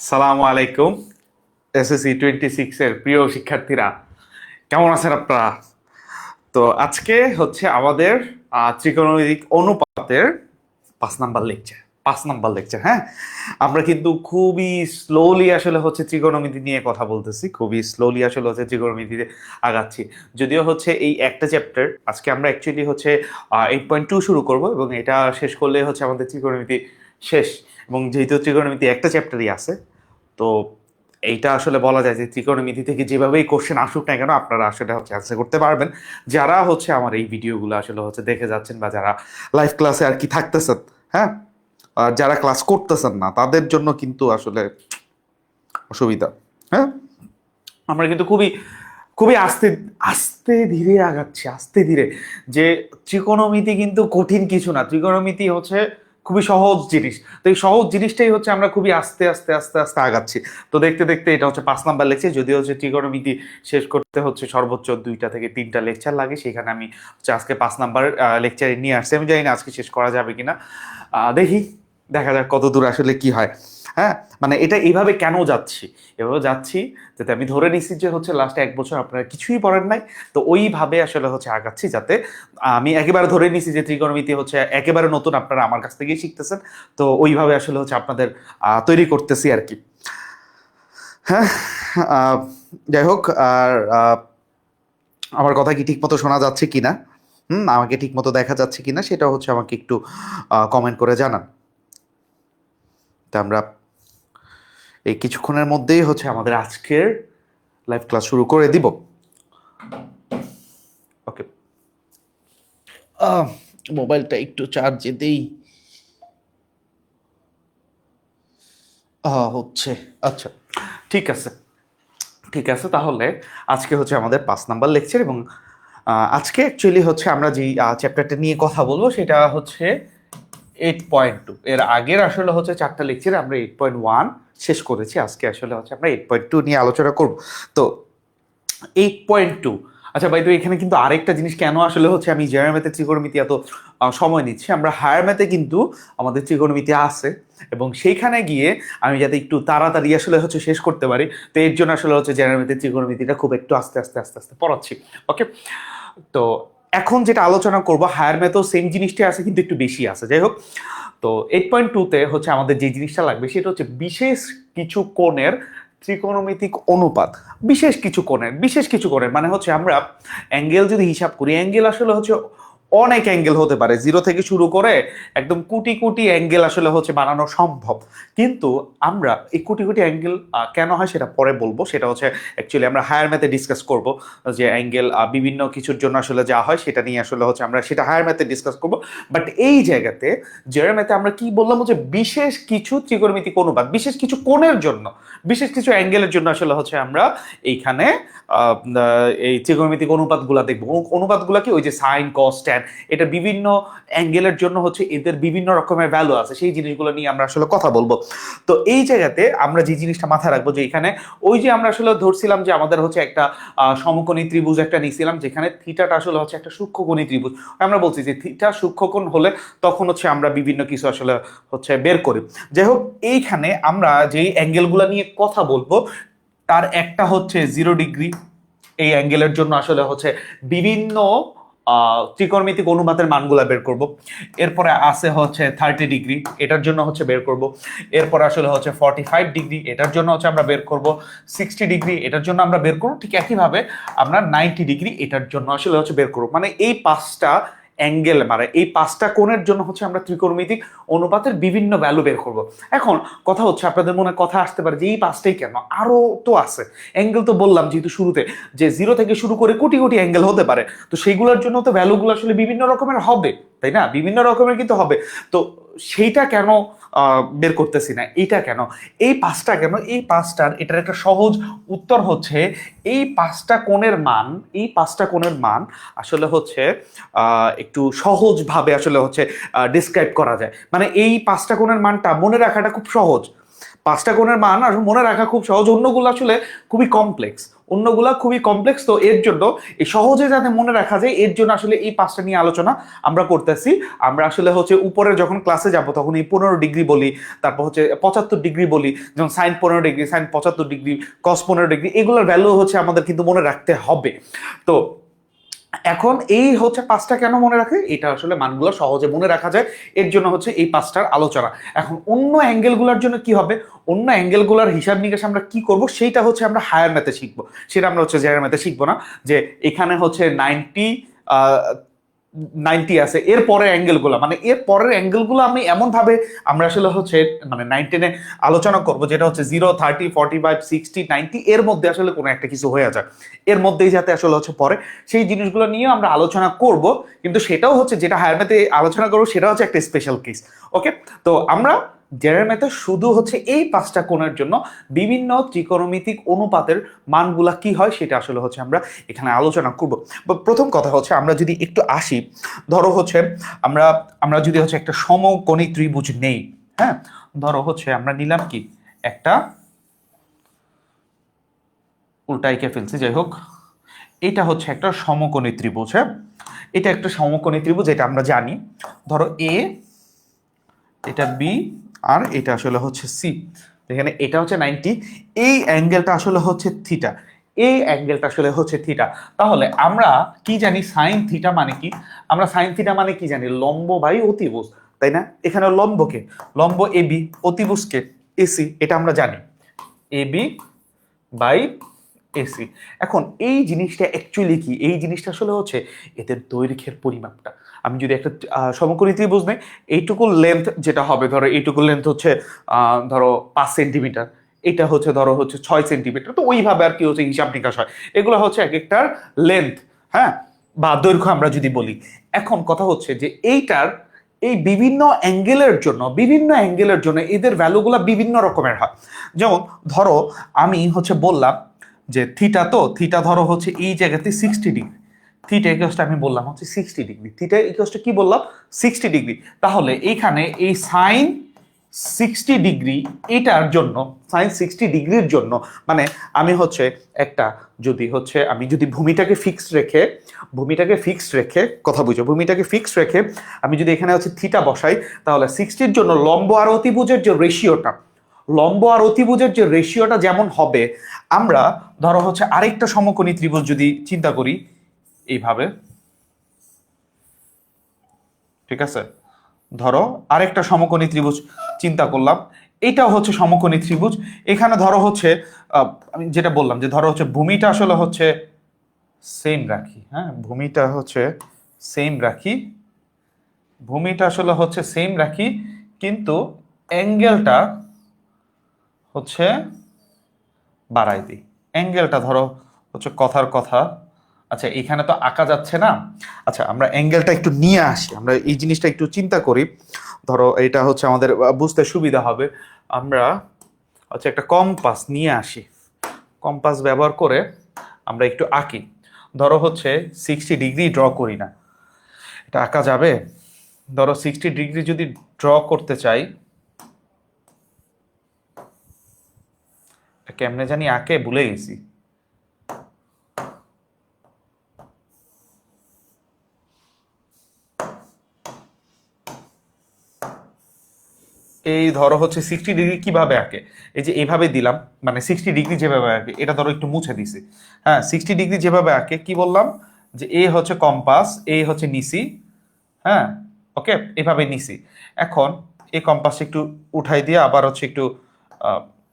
সালামু আলাইকুম। SSC 26 এর প্রিয় শিক্ষার্থীরা, কেমন আছেন আপনারা? তো আজকে হচ্ছে আমাদের ত্রিকোণমিতিক অনুপাতের 5 নাম্বার লেকচার। হ্যাঁ, আমরা কিন্তু খুবই স্লোলি আসলে হচ্ছে ত্রিকোণমিতি নিয়ে কথা বলতেছি, খুবই স্লোলি আসলে হচ্ছে ত্রিকোণমিতিতে আগাচ্ছি। যদিও হচ্ছে এই একটা চ্যাপ্টার আজকে আমরা অ্যাকচুয়ালি হচ্ছে 8.2 শুরু করব এবং এটা শেষ করলে হচ্ছে আমাদের ত্রিকোণমিতি শেষ। এবং যেহেতু ত্রিকোণমিতি একটা চ্যাপ্টারই আছে, তো এইটা আসলে বলা যায় যে ত্রিকোণমিতি থেকে যেভাবেই কোশ্চেন আসুক না কেন আপনারা আসলে হচ্ছে অ্যান্সার করতে পারবেন, যারা হচ্ছে আমার এই ভিডিওগুলো আসলে হচ্ছে দেখে যাচ্ছেন বা যারা লাইভ ক্লাসে আর কি থাকতেছেন। হ্যাঁ, আর যারা ক্লাস করতেছেন না তাদের জন্য কিন্তু আসলে অসুবিধা। হ্যাঁ, আমরা কিন্তু খুবই খুবই আস্তে আস্তে ধীরে আগাচ্ছি, আস্তে ধীরে। যে ত্রিকোণমিতি কিন্তু কঠিন কিছু না, ত্রিকোণমিতি হচ্ছে খুবই সহজ জিনিস। তো এই সহজ জিনিসটাই হচ্ছে আমরা খুবই আস্তে আস্তে আস্তে আস্তে আগাচ্ছি। তো দেখতে দেখতে এটা হচ্ছে 5 নাম্বার লেকচার। যদিও হচ্ছে ত্রিকোণমিতি শেষ করতে হচ্ছে সর্বোচ্চ 2টা থেকে 3টা লেকচার লাগে, সেখানে আমি হচ্ছে আজকে 5 নাম্বার লেকচারে নিয়ে আসছি। আমি জানি না আজকে শেষ করা যাবে কিনা, দেখি, দেখা যাক কত দূর আসলে কি হয়। হ্যাঁ, মানে এটা এইভাবে কেন যাচ্ছি, এভাবে যাচ্ছি যাতে আমি ধরে নিচ্ছি যে হচ্ছে লাস্টে 1 বছর আপনারা কিছুই পড়েন নাই, তো ওইভাবে আসলে হচ্ছে আগাচ্ছি, যাতে আমি একেবারে ধরে নিচ্ছি যে ত্রিকোণমিতি হচ্ছে একেবারে নতুন, আপনারা আমার কাছ থেকেই শিখতেছেন। তো ওইভাবে আসলে হচ্ছে আপনাদের তৈরি করতেছি আর কি। হ্যাঁ, আহ, যাই হোক, আর আমার কথা কি ঠিক মতো শোনা যাচ্ছে কিনা, আমাকে ঠিক মতো দেখা যাচ্ছে কিনা, সেটা হচ্ছে আমাকে একটু কমেন্ট করে জানান। তা আমরা এই কিছুক্ষণের মধ্যেই হচ্ছে আমাদের আজকের লাইভ ক্লাস শুরু করে দিব। ওকে, মোবাইলটা একটু চার্জে দেই। হচ্ছে, আচ্ছা, ঠিক আছে, ঠিক আছে। তাহলে আজকে হচ্ছে আমাদের 5 নাম্বার লেকচার এবং আজকে অ্যাকচুয়ালি হচ্ছে আমরা যেই চ্যাপ্টারটা নিয়ে কথা বলবো সেটা হচ্ছে 8.2। এর আগের আসলে হচ্ছে 4টা লেকচারে আমরা 8.1 শেষ করেছি, আজকে আসলে হচ্ছে আমরা 8.2 নিয়ে আলোচনা করব। তো 8.2, আচ্ছা ভাই, তো এখানে কিন্তু আরেকটা জিনিস কেন আসলে হচ্ছে আমি জেনারেল ম্যাথে ত্রিকোণমিতি এত সময় নিচ্ছি, আমরা হায়ার ম্যাথে কিন্তু আমাদের ত্রিকোণমিতি আছে এবং সেইখানে গিয়ে আমি যাতে একটু তাড়াতাড়ি আসলে হচ্ছে শেষ করতে পারি, তো এর জন্য আসলে হচ্ছে জেনারেল ম্যাথে ত্রিকোণমিতিটা খুব একটু আস্তে আস্তে আস্তে আস্তে পড়াচ্ছি। ওকে, তো এখন যেটা আলোচনা করবো, হায়ার ম্যাথেও সেম জিনিসটাই আছে কিন্তু একটু বেশি আছে। যাই হোক, তো 8.2-তে হচ্ছে আমাদের যে জিনিসটা লাগবে সেটা হচ্ছে বিশেষ কিছু কোণের ত্রিকোণমিতিক অনুপাত। বিশেষ কিছু কোণের মানে হচ্ছে আমরা অ্যাঙ্গেল যদি হিসাব করি, অ্যাঙ্গেল আসলে হচ্ছে অনেক অ্যাঙ্গেল হতে পারে, 0 থেকে শুরু করে একদম কোটি কোটি অ্যাঙ্গেল আসলে হচ্ছে বানানো সম্ভব। কিন্তু আমরা এই কোটি কোটি অ্যাঙ্গেল কেন হয় সেটা পরে বলবো, সেটা হচ্ছে অ্যাকচুয়ালি আমরা হায়ার ম্যাথে ডিসকাস করব, যে অ্যাঙ্গেল বিভিন্ন কিছুর জন্য আসলে যা হয় সেটা নিয়ে আসলে হচ্ছে আমরা সেটা হায়ার ম্যাথে ডিসকাস করব। বাট এই জায়গাতে জেনারেল ম্যাথে আমরা কি বললাম, হচ্ছে বিশেষ কিছু ত্রিকোণমিতিক অনুপাত, বিশেষ কিছু কোণের জন্য, বিশেষ কিছু অ্যাঙ্গেলের জন্য আসলে হচ্ছে আমরা এইখানে এই ত্রিকোণমিতিক অনুপাতগুলা দেখবো। অনুপাতগুলা কি, ওই যে সাইন কস ট্যান, এটা বিভিন্ন অ্যাঙ্গেলের জন্য হচ্ছে এদের বিভিন্ন রকমের ভ্যালু আছে, সেই জিনিসগুলো নিয়ে আমরা আসলে কথা বলবো। তো এই জায়গাতে আমরা যে জিনিসটা মাথায় রাখবো, যে এখানে ওই যে আমরা আসলে ধরছিলাম যে আমাদের হচ্ছে একটা সমকোণী ত্রিভুজ একটা নিছিলাম, যেখানে থিটাটা আসলে হচ্ছে একটা সূক্ষ্মকোণী ত্রিভুজ। আমরা বলছি যে থিটা সূক্ষ্মকোণ হলে তখন হচ্ছে আমরা বিভিন্ন কিছু আসলে হচ্ছে বের করি। যাই হোক, এইখানে আমরা যেই অ্যাঙ্গেলগুলো নিয়ে কথা বলবো তার একটা হচ্ছে 0 ডিগ্রি, এই অ্যাঙ্গেলের জন্য আসলে হচ্ছে বিভিন্ন ত্রিকোণমিতিক অনুপাতের মানগুলা বের করব। এরপরে আছে হচ্ছে 30 ডিগ্রি, এটার জন্য হচ্ছে বের করব। এরপরে আসলে হচ্ছে 45 ডিগ্রি, এটার জন্য হচ্ছে আমরা বের করব। 60 ডিগ্রি, এটার জন্য আমরা বের করব। ঠিক একইভাবে আমরা 90 ডিগ্রি, এটার জন্য আসলে হচ্ছে বের করব। মানে এই 5টা অ্যাঙ্গেল, মানে এই 5টা কোণের জন্য হচ্ছে আমরা ত্রিকোণমিতিক অনুপাতের বিভিন্ন ভ্যালু বের করব। এখন কথা হচ্ছে, আপনাদের মনে কথা আসতে পারে যে এই 5টাই কেন, আরো তো আছে অ্যাঙ্গেল। তো বললাম যেহেতু শুরুতে যে 0 থেকে শুরু করে কোটি কোটি অ্যাঙ্গেল হতে পারে, তো সেইগুলোর জন্য তো ভ্যালুগুলো আসলে বিভিন্ন রকমের হবে, তাই না? বিভিন্ন রকমের কিন্তু হবে। তো সেইটা কেন বের করতেছি না, এইটা কেন, এই 5টা কেন, এই 5টার এটার একটা সহজ উত্তর হচ্ছে এই 5টা কোণের মান আসলে হচ্ছে একটু সহজভাবে আসলে হচ্ছে ডিসক্রাইব করা যায়। মানে এই 5টা কোণের মানটা মনে রাখাটা খুব সহজ। পাঁচটা কোণের মান আর মনে রাখা খুব সহজ, অন্যগুলো আসলে খুবই কমপ্লেক্স, তো এর জন্য এই সহজে যাতে মনে রাখা যায় এর জন্য আসলে এই পাঁচটা নিয়ে আলোচনা আমরা করতেছি। আমরা আসলে হচ্ছে উপরে যখন ক্লাসে যাব তখন এই 15 ডিগ্রি বলি, তারপর হচ্ছে 75 ডিগ্রি বলি, যেমন সাইন 15 ডিগ্রি, সাইন 75 ডিগ্রি, কস 15 ডিগ্রি, এগুলোর ভ্যালু হচ্ছে আমাদের কিন্তু মনে রাখতে হবে। তো এখন এই হচ্ছে পাঁচটা কেন মনে রাখে, এটা আসলে মানগুলো সহজে মনে রাখা যায়, এর জন্য হচ্ছে এই পাঁচটার আলোচনা। এখন অন্য অ্যাঙ্গেলগুলোর জন্য কি হবে, অন্য অ্যাঙ্গেলগুলোর হিসাব নিকাশ আমরা কি করব, সেইটা হচ্ছে আমরা হায়ার ম্যাথে শিখবো, সেটা আমরা হচ্ছে জেনারেল ম্যাথে শিখবো না। যে এখানে হচ্ছে 90 আছে, এর পরের অ্যাঙ্গেলগুলো, মানে এর পরের অ্যাঙ্গেলগুলো আমি এমন ভাবে আমরা আসলে হচ্ছে মানে 9-10-এ আলোচনা করবো, যেটা হচ্ছে 0, 30, 45, 60, 90 এর মধ্যে আসলে কোনো একটা কিছু হয়ে যায়, এর মধ্যেই যাতে আসলে হচ্ছে পরে সেই জিনিসগুলো নিয়ে আমরা আলোচনা করব। কিন্তু সেটাও হচ্ছে যেটা হায়ার ম্যাথে আলোচনা করবো সেটা হচ্ছে একটা স্পেশাল কেস। ওকে, তো আমরা জেনারেল ম্যাথে শুধু হচ্ছে এই পাঁচটা কোণের জন্য বিভিন্ন ত্রিকোণমিতিক অনুপাতের মানগুলা কি হয় সেটা আসলে হচ্ছে আমরা এখানে আলোচনা করব। প্রথম কথা হচ্ছে আমরা যদি একটু আসি, ধরো হচ্ছে আমরা আমরা যদি হচ্ছে একটা সমকোণী ত্রিভুজ নেই, হ্যাঁ, ধরো হচ্ছে আমরা নিলাম কি একটা, উল্টা এঁকে ফেলছি, যাই হোক, এটা হচ্ছে একটা সমকোণী ত্রিভুজ। হ্যাঁ, এটা একটা সমকোণী ত্রিভুজ, এটা আমরা জানি। ধরো এ, এটা বি, আর এটা আসলে হচ্ছে সি। এখানে এটা হচ্ছে 90, এই অ্যাঙ্গেলটা আসলে হচ্ছে থিটা, এই অ্যাঙ্গেলটা আসলে হচ্ছে থিটা। তাহলে আমরা কি জানি সাইন থিটা মানে কি, আমরা সাইন থিটা মানে কি জানি, লম্ব বাই অতিভুজ, তাই না? এখানে লম্বকে, লম্ব এ বি, অতিভুজকে এসি, এটা আমরা জানি, এ বি বাই এসি। এখন এই জিনিসটা অ্যাকচুয়ালি কি, এই জিনিসটা আসলে হচ্ছে এদের দৈর্ঘ্যের পরিমাপটা। আমি যদি একটা সমকোণী ত্রিভুজ নেই, এইটুকু লেন্থ যেটা হবে, ধরো এইটুকু লেন্থ হচ্ছে ধরো 5 সেন্টিমিটার, এটা হচ্ছে ধরো হচ্ছে 6 সেন্টিমিটার, তো ওইভাবে আর কি হচ্ছে হিসাব নিকাশ হয়, এগুলো হচ্ছে এক একটার লেন্থ, হ্যাঁ, বা দৈর্ঘ্য আমরা যদি বলি। এখন কথা হচ্ছে যে এইটার এই বিভিন্ন অ্যাঙ্গেলের জন্য এদের ভ্যালুগুলো বিভিন্ন রকমের হয়। যেমন ধরো আমি হচ্ছে বললাম যে থিটা, তো থিটা ধরো হচ্ছে এই জায়গাতে 60 ডিগ্রি, থিটা ইকুয়ালটা আমি বললাম হচ্ছে 60 ডিগ্রি, থিটা ইকুয়ালটা কি বললাম 60 ডিগ্রি। তাহলে এইখানে এই সাইন 60 ডিগ্রি, এটার জন্য সাইন 60 ডিগ্রির জন্য মানে আমি হচ্ছে একটা, যদি হচ্ছে আমি যদি ভূমিটাকে ফিক্সড রেখে কথা বুঝো, ভূমিটাকে ফিক্সড রেখে আমি যদি এখানে হচ্ছে থিটা বসাই, তাহলে 60-র জন্য লম্ব আর অতিভুজের যে রেশিওটা যেমন হবে, আমরা ধরো হচ্ছে আরেকটা সমকোণী ত্রিভুজ যদি চিন্তা করি এইভাবে, ঠিক আছে, ধরো আরেকটা সমকোণী ত্রিভুজ চিন্তা করলাম, এটাও হচ্ছে সমকোণী ত্রিভুজ। এখানে ধরো হচ্ছে আমি যেটা বললাম যে ধরো হচ্ছে ভূমিটা আসলে হচ্ছে সেম রাখি, হ্যাঁ, ভূমিটা আসলে হচ্ছে সেম রাখি, কিন্তু অ্যাঙ্গেলটা হচ্ছে বাড়াই দিই, অ্যাঙ্গেলটা ধরো হচ্ছে কথার কথা, আচ্ছা এখানে তো আঁকা যাচ্ছে না, আচ্ছা আমরা অ্যাঙ্গেলটা একটু নিয়ে আসি, আমরা এই জিনিসটা একটু চিন্তা করি, ধরো এটা হচ্ছে আমাদের বুঝতে সুবিধা হবে, আমরা হচ্ছে একটা কম্পাস নিয়ে আসি, কম্পাস ব্যবহার করে আমরা একটু আঁকি, ধরো হচ্ছে 60 ডিগ্রি ড্র করি না, এটা আঁকা যাবে? ধরো 60 ডিগ্রি যদি ড্র করতে চাই, কেমনে জানি আঁকে ভুলে গেছি, এই ধরো হচ্ছে 60 ডিগ্রি কিভাবে আঁকে, এই যে এইভাবে দিলাম, মানে 60 ডিগ্রি যেভাবে আঁকে এটা ধরো একটু মুছে দিছি, হ্যাঁ, 60 ডিগ্রি যেভাবে আঁকে কি বললাম যে এ হচ্ছে কম্পাস, এ হচ্ছে নিসি, হ্যাঁ, ওকে, এভাবে নিসি। এখন এই কম্পাসটা একটু উঠাই দিয়ে আবার হচ্ছে একটু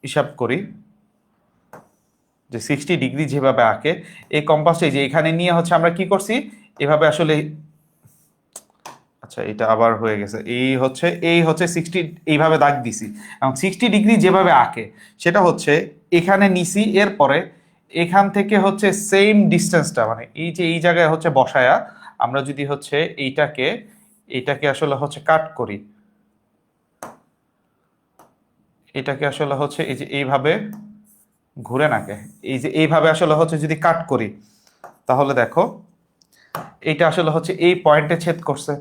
হিসাব করি যে 60 ডিগ্রি যেভাবে আঁকে এই কম্পাসটা, যে এখানে নিয়ে হচ্ছে আমরা কি করছি এভাবে আসলে, আচ্ছা এটা আবার হয়ে গেছে, এই হচ্ছে 60 এইভাবে দাগ দিছি, এবং 60 ডিগ্রি যেভাবে আঁকে সেটা হচ্ছে এখানে নিছি, এরপরে এখান থেকে হচ্ছে সেম ডিস্টেন্সটা, মানে এই যে এই জায়গায় হচ্ছে বসায়া আমরা যদি হচ্ছে এইটাকে আসলে হচ্ছে কাট করি, এটাকে আসলে হচ্ছে এই যে এইভাবে ঘুরে নাকে, এই যে এইভাবে আসলে হচ্ছে যদি কাট করি, তাহলে দেখো এটা আসলে হচ্ছে এই পয়েন্টে ছেদ করছে।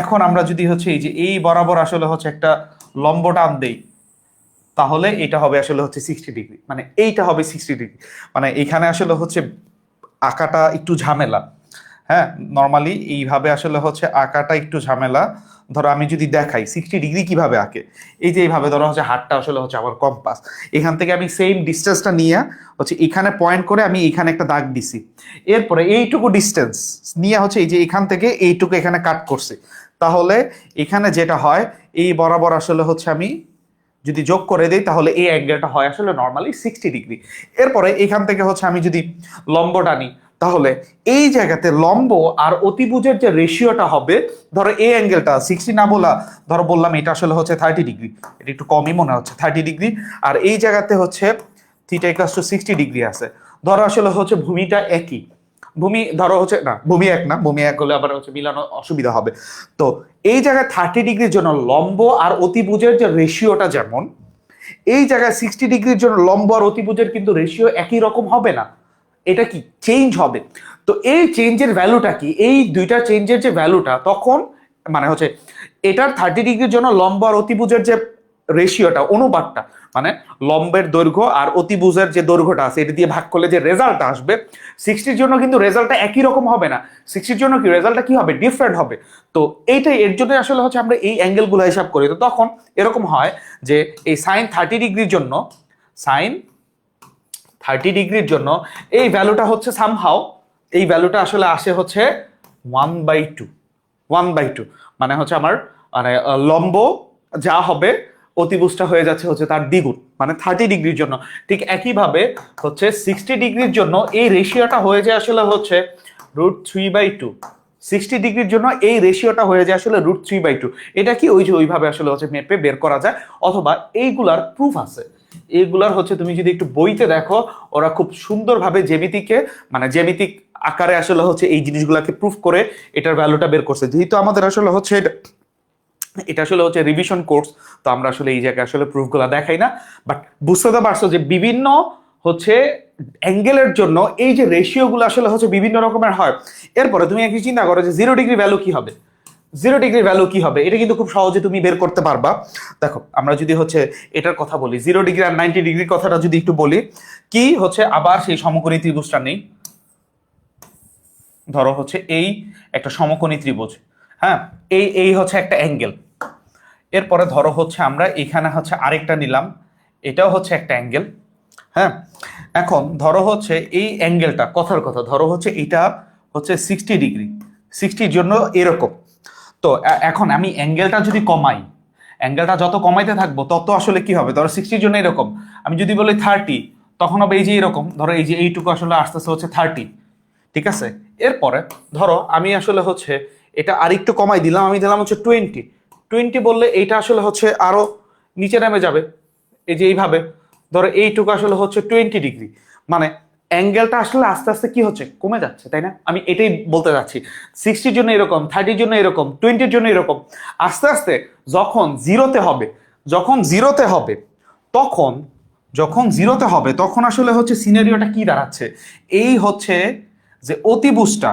এখন আমরা যদি হচ্ছে এই যে এই বরাবর আসলে হচ্ছে একটা লম্ব টান দেই, তাহলে এটা হবে আসলে হচ্ছে 60 ডিগ্রি, মানে এইটা হবে 60 ডিগ্রি। মানে এখানে আসলে হচ্ছে আঁকাটা একটু ঝামেলা। হ্যাঁ, নর্মালি এইভাবে আসলে হচ্ছে আঁকাটা একটু ঝামেলা। ধরো আমি যদি দেখাই 60 ডিগ্রি কিভাবে আঁকে, এই যে এইভাবে ধরো হচ্ছে হাতটা আসলে হচ্ছে আমার কম্পাস, এখান থেকে আমি সেম ডিস্টেন্সটা নিয়ে হচ্ছে এখানে পয়েন্ট করে আমি এখানে একটা দাগ দিছি, এরপরে এইটুকু ডিস্টেন্স নিয়ে হচ্ছে এই যে এখান থেকে এইটুকু এখানে কাট করছি, তাহলে এখানে যেটা হয় এই বরাবর আসলে হচ্ছে আমি যদি যোগ করে দিই তাহলে এই অ্যাঙ্গেলটা হয় আসলে নর্মালি 60 ডিগ্রি। এরপরে এখান থেকে হচ্ছে আমি যদি লম্ব টানি, তাহলে এই জায়গাতে লম্ব আর অতিভুজের যে রেশিওটা হবে, ধরো এই অ্যাঙ্গেলটা 60 না বলা, ধরো বললাম এটা আসলে হচ্ছে 30 ডিগ্রি, এটা একটু কমই মনে হচ্ছে 30 ডিগ্রি, আর এই জায়গাতে হচ্ছে থিটা ইকুয়ালস টু 60 ডিগ্রি আছে। ধরো আসলে হচ্ছে ভূমিটা একই, ভূমি ধরো হচ্ছে না, ভূমি এক না, ভূমি এক হলে আবার হচ্ছে মিলানো অসুবিধা হবে। তো এই জায়গায় 30 ডিগ্রির জন্য লম্ব আর অতিভুজের যে রেশিওটা যেমন, এই জায়গায় 60 ডিগ্রির জন্য লম্ব আর অতিভুজের কিন্তু রেশিও একই রকম হবে না, এটা কি চেঞ্জ হবে। তো এই চেঞ্জের ভ্যালুটা কি, এই দুইটা চেঞ্জের যে ভ্যালুটা তখন মানে হচ্ছে এটার 30 ডিগ্রির জন্য লম্ব আর অতিভুজের যে রেশিওটা, অনুপাতটা, মানে লম্বের দৈর্ঘ্য আর অতিভুজের যে দৈর্ঘ্যটা আছে এটা দিয়ে ভাগ করলে যে রেজাল্টটা আসবে, 60-র জন্য কিন্তু রেজাল্টটা একই রকম হবে না, 60-র জন্য কি রেজাল্টটা কি হবে, ডিফারেন্ট হবে। তো এইটাই এর জন্য আসলে হচ্ছে আমরা এই অ্যাঙ্গেলগুলো হিসাব করি। তো তখন এরকম হয় যে এই সাইন 30 ডিগ্রির জন্য এই ভ্যালুটা হচ্ছে সামহাও, এই ভ্যালুটা আসলে আসে হচ্ছে 1/2, 1/2, মানে হচ্ছে আমার মানে লম্ব যা হবে অতিভুজটা হয়ে যাচ্ছে হচ্ছে তার দ্বিগুণ, মানে 30 ডিগ্রির জন্য। ঠিক একইভাবে হচ্ছে 60 ডিগ্রির জন্য এই রেশিওটা হয়ে যায় আসলে হচ্ছে √3/2, 60 ডিগ্রির জন্য এই রেশিওটা হয়ে যায় আসলে √3/2। এটা কি ওই যে ওইভাবে আসলে হচ্ছে মেপে বের করা যায়, অথবা এইগুলার প্রুফ আছে, এইগুলার হচ্ছে তুমি যদি একটু বইতে দেখো ওরা খুব সুন্দরভাবে জ্যামিতিকে মানে জ্যামিতিক আকারে আসলে হচ্ছে এই জিনিসগুলোকে প্রুফ করে এটার ভ্যালুটা বের করছে। যেহেতু আমাদের আসলে হচ্ছে এটা আসলে হচ্ছে রিভিশন কোর্স, তো আমরা আসলে এই জায়গায় আসলে প্রুফগুলো দেখাই না, বাট বুঝতে তো পারছো যে বিভিন্ন হচ্ছে অ্যাঙ্গেলের জন্য এই যে রেশিওগুলো আসলে হচ্ছে বিভিন্ন রকমের হয়। এরপরে তুমি একটু চিন্তা করো যে 0 ডিগ্রি ভ্যালু কি হবে, 0 ডিগ্রি ভ্যালু কি হবে, এটা কিন্তু খুব সহজে তুমি বের করতে পারবা। দেখো আমরা যদি হচ্ছে এটার কথা বলি 0 ডিগ্রি আর 90 ডিগ্রির কথাটা যদি একটু বলি, কি হচ্ছে আবার সেই সমকোণী ত্রিভুজটা নেই, ধরো হচ্ছে এই একটা সমকোণী ত্রিভুজ, হ্যাঁ, এই এই হচ্ছে একটা অ্যাঙ্গেল। এরপরে ধরো হচ্ছে আমরা এখানে হচ্ছে আরেকটা নিলাম, এটাও হচ্ছে একটা অ্যাঙ্গেল। হ্যাঁ, এখন ধরো হচ্ছে এই অ্যাঙ্গেলটা কথার কথা ধরো হচ্ছে এটা হচ্ছে 60 ডিগ্রি, 60-র জন্য এরকম। তো এখন আমি অ্যাঙ্গেলটা যদি কমাই, অ্যাঙ্গেলটা যত কমাইতে থাকবো তত আসলে কি হবে, ধরো 60-র জন্য এরকম, আমি যদি বলি 30, তখন হবে এই যে এরকম, ধরো এই যে এইটুকু আসলে আস্তে আস্তে হচ্ছে 30, ঠিক আছে। এরপরে ধরো আমি আসলে হচ্ছে এটা আরেকটু কমাই দিলাম, আমি দিলাম হচ্ছে 20, 20 বললে এইটা আসলে হচ্ছে আরো নিচে নেমে যাবে, এই যে এইভাবে ধরো এইটুকু আসলে হচ্ছে 20 ডিগ্রি, মানে অ্যাঙ্গেলটা আসলে আস্তে আস্তে কি হচ্ছে কমে যাচ্ছে, তাই না? আমি এটাই বলতে যাচ্ছি, 60-র জন্য এরকম, 30-র জন্য এরকম, 20-র জন্য এরকম, আস্তে আস্তে যখন জিরোতে হবে, যখন জিরোতে হবে তখন যখন জিরোতে হবে তখন আসলে হচ্ছে সিনারিওটা কি দাঁড়াচ্ছে, এই হচ্ছে যে অতিভুজটা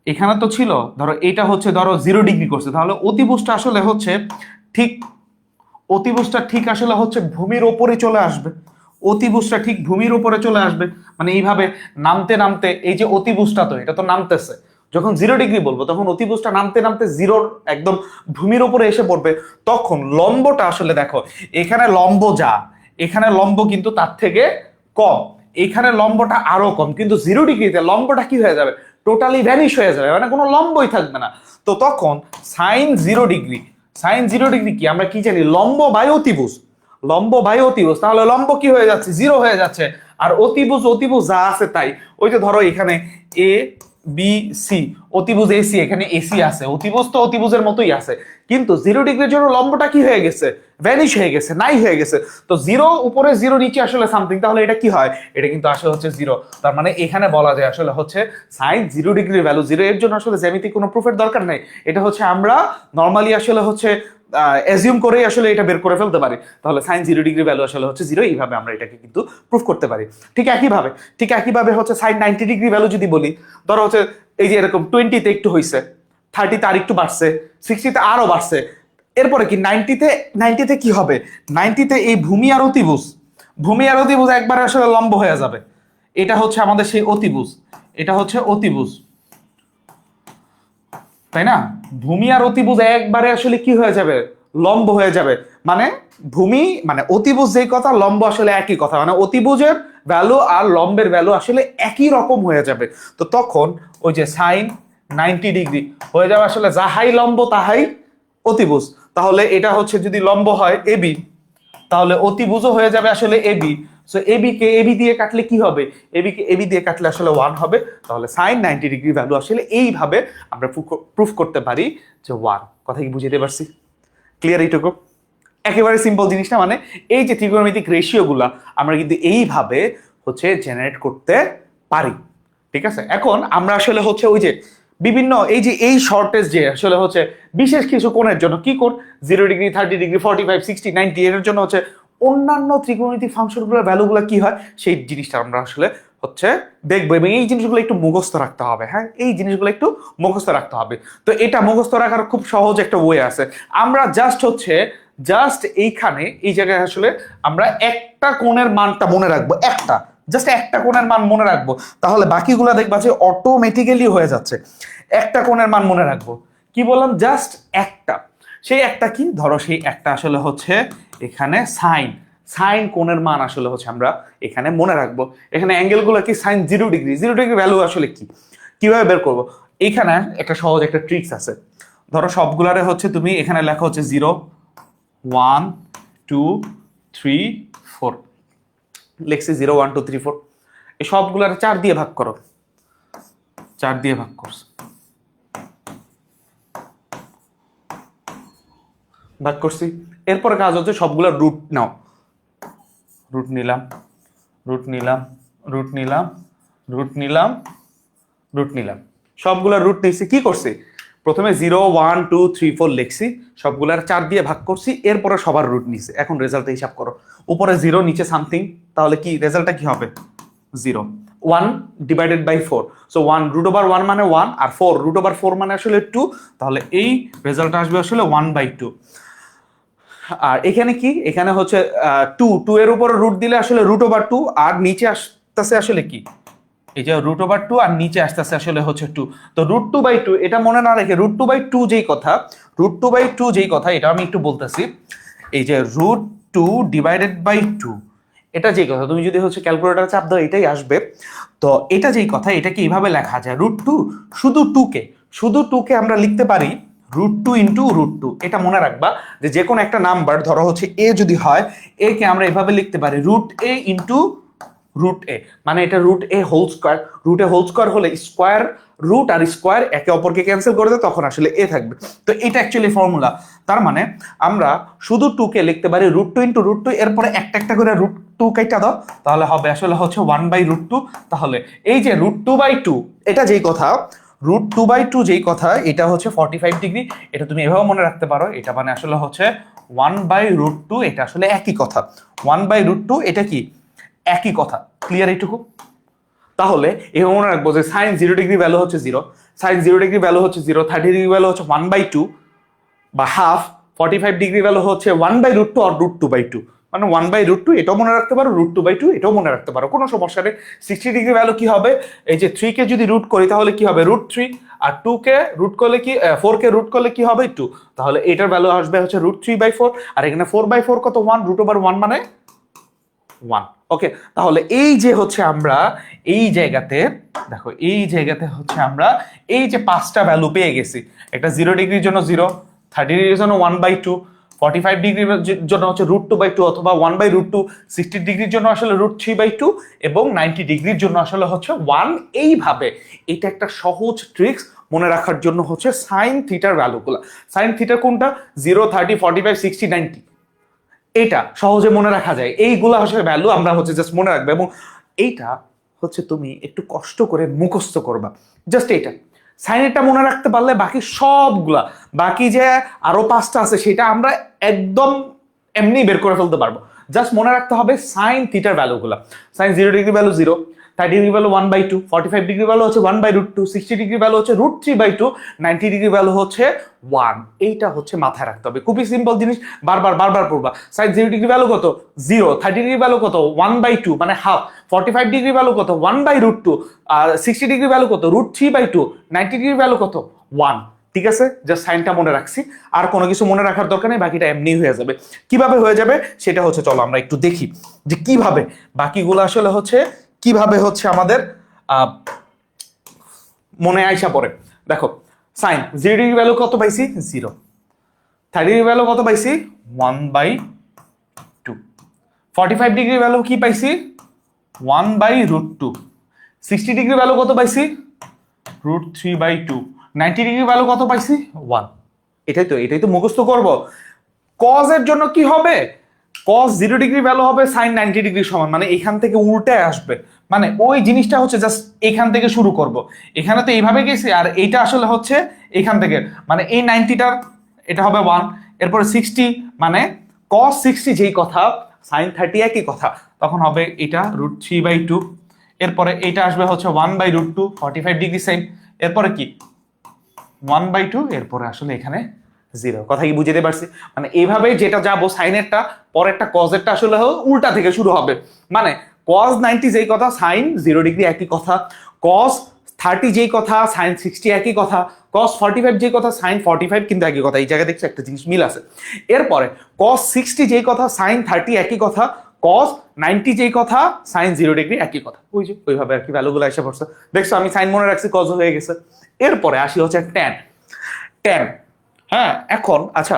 এখানে তো ছিল, ধরো এটা হচ্ছে ধরো 0 ডিগ্রি করছে, তাহলে অতিভুজটা আসলে হচ্ছে ঠিক, অতিভুজটা ঠিক আসলে হচ্ছে ভূমির ওপরে চলে আসবে, অতিভুজটা ঠিক ভূমির উপরে চলে আসবে, মানে এইভাবে নামতে নামতে এই যে অতিভুজটা তো এটা তো নামতেছে, যখন 0 ডিগ্রি বলবো তখন অতিভুজটা নামতে নামতে জিরোর একদম ভূমির উপরে এসে পড়বে, তখন লম্বটা আসলে দেখো এখানে লম্ব যা, এখানে লম্ব কিন্তু তার থেকে কম, এখানে লম্বটা আরো কম, কিন্তু 0 ডিগ্রিতে লম্বটা কি হয়ে যাবে, টোটালি ভ্যানিশ হয়ে যাবে, মানে কোনো লম্বই থাকবে না। তো তখন sin 0 ডিগ্রি, sin 0 ডিগ্রি কি আমরা কি জানি, লম্ব বাই অতিভুজ, লম্ব বাই অতিভুজ, তাহলে লম্ব কি হয়ে যাচ্ছে, জিরো হয়ে যাচ্ছে, আর অতিভুজ অতিভুজ যা আছে তাই, ওই যে ধরো এখানে এ বি সি, অতিভুজ এসি, এখানে এসি আছে, অতিভুজ তো অতিভুজের মতোই আছে, কিন্তু 0 ডিগ্রির জন্য লম্বটা কি হয়ে গেছে, ভ্যানিশ হয়ে গেছে, নাই হয়ে গেছে। তো জিরো উপরে জিরো নিচে আসলে সামথিং, তাহলে এটা কি হয়, এটা কিন্তু আসলে হচ্ছে জিরো। তার মানে এখানে বলা যায় আসলে হচ্ছে সাইন 0 ডিগ্রির ভ্যালু জিরো, এর জন্য আসলে জ্যামিতিক কোনো প্রুফের দরকার নেই, এটা হচ্ছে আমরা নর্মালি আসলে হচ্ছে অ্যাজিউম করেই আসলে এটা বের করে ফেলতে পারি, তাহলে সাইন 0 ডিগ্রি ভ্যালু আসলে হচ্ছে জিরো, এইভাবে আমরা এটাকে কিন্তু প্রুফ করতে পারি। ঠিক একইভাবে হচ্ছে সাইন 90 ডিগ্রি ভ্যালু যদি বলি, ধরো হচ্ছে এই যে এরকম 20-তে একটু হয়েছে, 30-তে আর একটু বাড়ছে, 60-তে আরো বাড়ছে, এরপরে কি 90তে কি হবে? 90তে এই ভূমি আর অতিভুজ একবারে আসলে লম্ব হয়ে যাবে। এটা হচ্ছে আমাদের সেই অতিভুজ, এটা হচ্ছে অতিভুজ, তাই না? ভূমি আর অতিভুজ একবারে আসলে কি হয়ে যাবে? লম্ব হয়ে যাবে। মানে ভূমি মানে অতিভুজ যেই কথা, লম্ব আসলে একই কথা, মানে অতিভুজের ভ্যালু আর লম্বের ভ্যালু আসলে একই রকম হয়ে যাবে। তো তখন ওই যে সাইন 90 ডিগ্রি হয়ে যাবে আসলে যাহাই লম্ব তাহাই অতিভুজ। তাহলে এটা হচ্ছে যদি লম্ব হয় এবি, তাহলে অতিভুজও হয়ে যাবে আসলে এবি। সো এবি কে এবি দিয়ে কাটলে কি হবে? এবি কে এবি দিয়ে কাটলে আসলে 1 হবে। তাহলে সাইন 90 ডিগ্রি ভ্যালু আসলে এইভাবে আমরা প্রুফ করতে পারি যে 1। কথা কি বুঝতে পারছি? ক্লিয়ার এইটুকু? একেবারে সিম্পল জিনিসটা, মানে এই যে ত্রিকোণমিতিক রেশিওগুলা আমরা কিন্তু এইভাবে হচ্ছে জেনারেট করতে পারি। ঠিক আছে, এখন আমরা আসলে হচ্ছে ওই যে বিভিন্ন এই শর্টেজ যে আসলে হচ্ছে বিশেষ কিছু কোণের জন্য কি কোণ 0 ডিগ্রি, 30 ডিগ্রি, 45, 60, 90 এর জন্য হচ্ছে অন্যান্য ত্রিকোণমিতিক ফাংশনগুলোর ভ্যালুগুলো কি হয় সেই জিনিসটা আমরা আসলে হচ্ছে দেখবো, এবং এই জিনিসগুলো একটু মুখস্থ রাখতে হবে। হ্যাঁ, এই জিনিসগুলো একটু মুখস্থ রাখতে হবে। তো এটা মুখস্থ রাখার খুব সহজ একটা ওয়ে আছে। আমরা জাস্ট এইখানে এই জায়গায় আসলে আমরা একটা কোণের মানটা মনে রাখবো, জাস্ট একটা কোণের মান মনে রাখবো, তাহলে বাকিগুলো দেখবা যে অটোমেটিক্যালি হয়ে যাচ্ছে। একটা কোণের মান মনে রাখবো, কি বললাম? জাস্ট একটা। সেই একটা কি? ধরো সেই একটা আসলে হচ্ছে এখানে সাইন কোণের মান আসলে হচ্ছে আমরা এখানে মনে রাখবো। এখানে অ্যাঙ্গেলগুলো কি? সাইন 0 ডিগ্রি, 0 ডিগ্রি ভ্যালু আসলে কি, কিভাবে বের করবো? এইখানে একটা সহজ একটা ট্রিক্স আছে। ধরো সবগুলারে হচ্ছে তুমি এখানে লেখা হচ্ছে 0, 1, 2, 3, 4 লেখছি 0, 1, 2, 3, 4। এই সবগুলার 4 দিয়ে ভাগ করো, 4 দিয়ে ভাগ করছো, ভাগ করছি। এরপরে কাজ হচ্ছে সবগুলা রুট নাও, রুট নিলাম, রুট নিলাম, রুট নিলাম, রুট নিলাম, রুট নিলাম, সবগুলা রুট নিয়েছি। কি করছি? প্রথমে 0, 1, 2, 3, 4 লিখছি, সবগুলার 4 দিয়ে ভাগ করছি, এরপরে সবার রুট নিছি। এখন রেজাল্ট হিসাব করো, উপরে 0 নিচে সামথিং, তাহলে কি রেজাল্টটা কি হবে? 0। 1 ডিভাইডেড বাই 4, সো 1 √1 মানে 1, আর 4 √4 মানে আসলে 2, তাহলে এই রেজাল্টটা আসবে আসলে 1/2। আর এখানে কি? এখানে হচ্ছে 2 এর উপর রুট দিলে আসলে √2, আর নিচে আসতেছে আসলে কি? এই যে √2 আর নিচে আসতেছে আসলে হচ্ছে 2। তো √2/2 এটা মনে না রেখে √2/2 যেই কথা এটা আমি একটু বলতেছি। এই যে √2 ডিভাইডেড বাই 2 এটা যেই কথা, তুমি যদি হচ্ছে ক্যালকুলেটর চাপ দাও এটাই আসবে। তো এটা যেই কথা, এটাকে এইভাবে লেখা যায় √2, শুধু 2কে আমরা লিখতে পারি √2 ইন্টু √2। এটা মনে রাখবা যে কোনো একটা নাম্বার, ধরো হচ্ছে এ যদি হয়, এ কে আমরা এভাবে লিখতে পারি √a ইন্টু √a, মানে এটা √a whole square. √a whole square হলে স্কয়ার, রুট আর স্কয়ার একে অপরকে ক্যান্সেল করে দেয়, তখন আসলে এ থাকবে। তো এটা অ্যাকচুয়ালি ফর্মুলা। তার মানে আমরা শুধু 2কে লিখতে পারি √2 ইন্টু √2, এরপরে একটা করে √2 কাইটা দাও, তাহলে হবে আসলে হচ্ছে 1/√2। তাহলে এই যে √2/2 এটা যেই কথা, √2/2 যেই কথা, এটা হচ্ছে 45 ডিগ্রি। এটা তুমি এভাবে মনে রাখতে পারো, এটা মানে আসলে হচ্ছে 1/√2, এটা আসলে একই কথা। 1/√2 এটা কি? একই কথা। ক্লিয়ার এইটুকু? তাহলে এভাবে মনে রাখবো যে সাইন 0 ডিগ্রি ভ্যালু হচ্ছে 0, সাইন 0 ডিগ্রি ভ্যালু হচ্ছে 0, 30 ডিগ্রি ভ্যালু হচ্ছে 1/2 বা হাফ, 45 ডিগ্রি ভ্যালু হচ্ছে 1/√2 আর √2/2, মানে 1/√2 এটাও মনে রাখতে পারো, √2/2 এটাও মনে রাখতে পারো, কোনো সমস্যা নেই। 60 ডিগ্রি ভ্যালু কি হবে? এই যে 3 কে যদি রুট করি তাহলে কি হবে? √3, আর 2 কে রুট করলে কি 4 কে রুট করলে কি হবে? 2, তাহলে এটার ভ্যালু আসবে হচ্ছে √3/4, আর এখানে 4/4 কত? 1, √1 মানে 1। ওকে, তাহলে এই যে হচ্ছে আমরা এই জায়গাতে দেখো, এই জায়গাতে হচ্ছে আমরা এই যে 5টা ভ্যালু পেয়ে গেছি। একটা 0 ডিগ্রির জন্য 0, 30 ডিগ্রির জন্য 1/2, 45 ডিগ্রির জন্য হচ্ছে √2/2 অথবা 1/√2, 60 ডিগ্রির জন্য আসলে √3/2 এবং 90 ডিগ্রির জন্য আসলে হচ্ছে 1। এইভাবে এটা একটা সহজ ট্রিক্স মনে রাখার জন্য হচ্ছে সাইন থিটার ভ্যালুগুলো। সাইন থিটা কোনটা? 0, 30, 45, 60, 90, এটা সহজে মনে রাখা যায়। এইগুলো আসলে ভ্যালু আমরা হচ্ছে জাস্ট মনে রাখবো, এবং এইটা হচ্ছে তুমি একটু কষ্ট করে মুখস্থ করবা। জাস্ট এইটা সাইনেরটা মনে রাখতে পারলে বাকি সবগুলা, বাকি যে আরো 5টা আছে সেটা আমরা একদম এমনি বের করে ফেলতে পারবো। জাস্ট মনে রাখতে হবে সাইন থিটার ভ্যালুগুলা। Sine 0 degree value 0, 30 degree value 1/2, 45 degree value হচ্ছে 1/√2, 60 ডিগ্রি ভ্যালু হচ্ছে √3/2, 90 ডিগ্রি ভ্যালু হচ্ছে 1। এইটা হচ্ছে মাথায় রাখতে হবে, খুবই সিম্পল জিনিস, বারবার পড়বা। সাইন 0 ডিগ্রি ভ্যালু কত 0, 30 ডিগ্রি ভ্যালু কত 1/2 মানে হাফ, 45 ডিগ্রি ভ্যালু কত 1/√2, আর 60 ডিগ্রি ভ্যালু কত √3/2, 90 ডিগ্রি ভ্যালু কত 1। ঠিক আছে, জাস্ট সাইনটা মনে রাখছি, আর কোনো কিছু মনে রাখার দরকার নেই, বাকিটা এমনি হয়ে যাবে। কিভাবে হয়ে যাবে সেটা হচ্ছে, চলো আমরা একটু দেখি যে কিভাবে বাকিগুলো আসলে হচ্ছে কিভাবে হচ্ছে আমাদের মনে আইসা পড়ে। দেখো, সাইন 0 ডিগ্রি ভ্যালু কত পাইছি 0, 30 ডিগ্রি ভ্যালু কত পাইছি 1/2, 45 ডিগ্রি ভ্যালু কি পাইছি 1/√2, 60 ডিগ্রি ভ্যালু কত পাইছি √3/2, 90 ডিগ্রি ভ্যালু কত পাইছি 1। এটাই তো মুখস্থ করব। কজ এর জন্য কি হবে, কজ 0 ডিগ্রি ভ্যালু হবে সাইন 90 ডিগ্রি সমান, মানে এখান থেকে উল্টে আসবে, মানে ওই জিনিসটা হচ্ছে জাস্ট এখান থেকে শুরু করব। এখানে তো এইভাবে গেছি, আর এইটা আসলে হচ্ছে এখান থেকে, মানে এই 90টার এটা হবে 1, এরপরে 60 মানে cos 60 যেই কথা sin 30 একই কথা, তখন হবে এটা √3/2, এরপরে এটা আসবে হচ্ছে 1/√2, 45 ডিগ্রি সাইন, এরপরে কি 1/2, এরপরে আসলে এখানে 0। কথা কি বুঝতে পারছি? মানে এইভাবে যেটা যাবো সাইনেরটা, পরেরটা কজেরটা আসলে উল্টা থেকে শুরু হবে, মানে cos 90 যেই কথা sin 0 ডিগ্রি একই কথা, cos 30 যেই কথা sin 60 একই কথা, cos 45 যেই কথা sin 45 কিন্তু একই কথা। এই জায়গায় দেখছো একটা জিনিস মিল আছে। এরপরে cos 60 যেই কথা sin 30 একই কথা, cos 90 যেই কথা sin 0 ডিগ্রি একই কথা। ওই যে ওইভাবে আর কি ভ্যালুগুলো এসে পড়ছে। দেখছো আমি সাইন মনে রাখছি, cos হয়ে গেছে। এরপরে আসি হচ্ছে tan। tan, হ্যাঁ এখন আচ্ছা,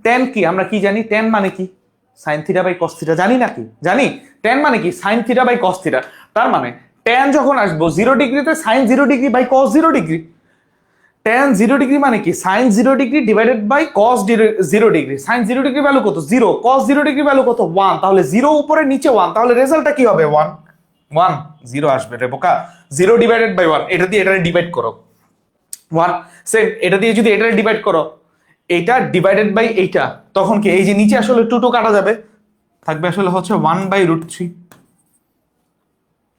tan কি আমরা কি জানি, tan মানে কি sin theta by cos theta, জানি নাকি? জানি। tan মানে কি sin theta by cos theta, তার মানে tan যখন আসবো 0 ডিগ্রিতে sin 0 degree by cos 0 degree, tan 0 degree মানে কি sin 0 degree divided by cos 0 degree. sin 0 degree value কত 0, cos 0 ডিগ্রি ভ্যালু কত 1, তাহলে 0 উপরে নিচে 1, তাহলে রেজাল্টটা কি হবে 1 1 0 আসবে রে বোকা। 0 ডিভাইডেড বাই 1, এটা দিয়ে এটা ডিভাইড করো 1, সেম এটা দিয়ে যদি এটা ডিভাইড করো, এটা ডিভাইডেড বাই এইটা, তখন কি এই যে নিচে আসলে 2 কাটা যাবে, থাকবে আসলে হচ্ছে 1/√3।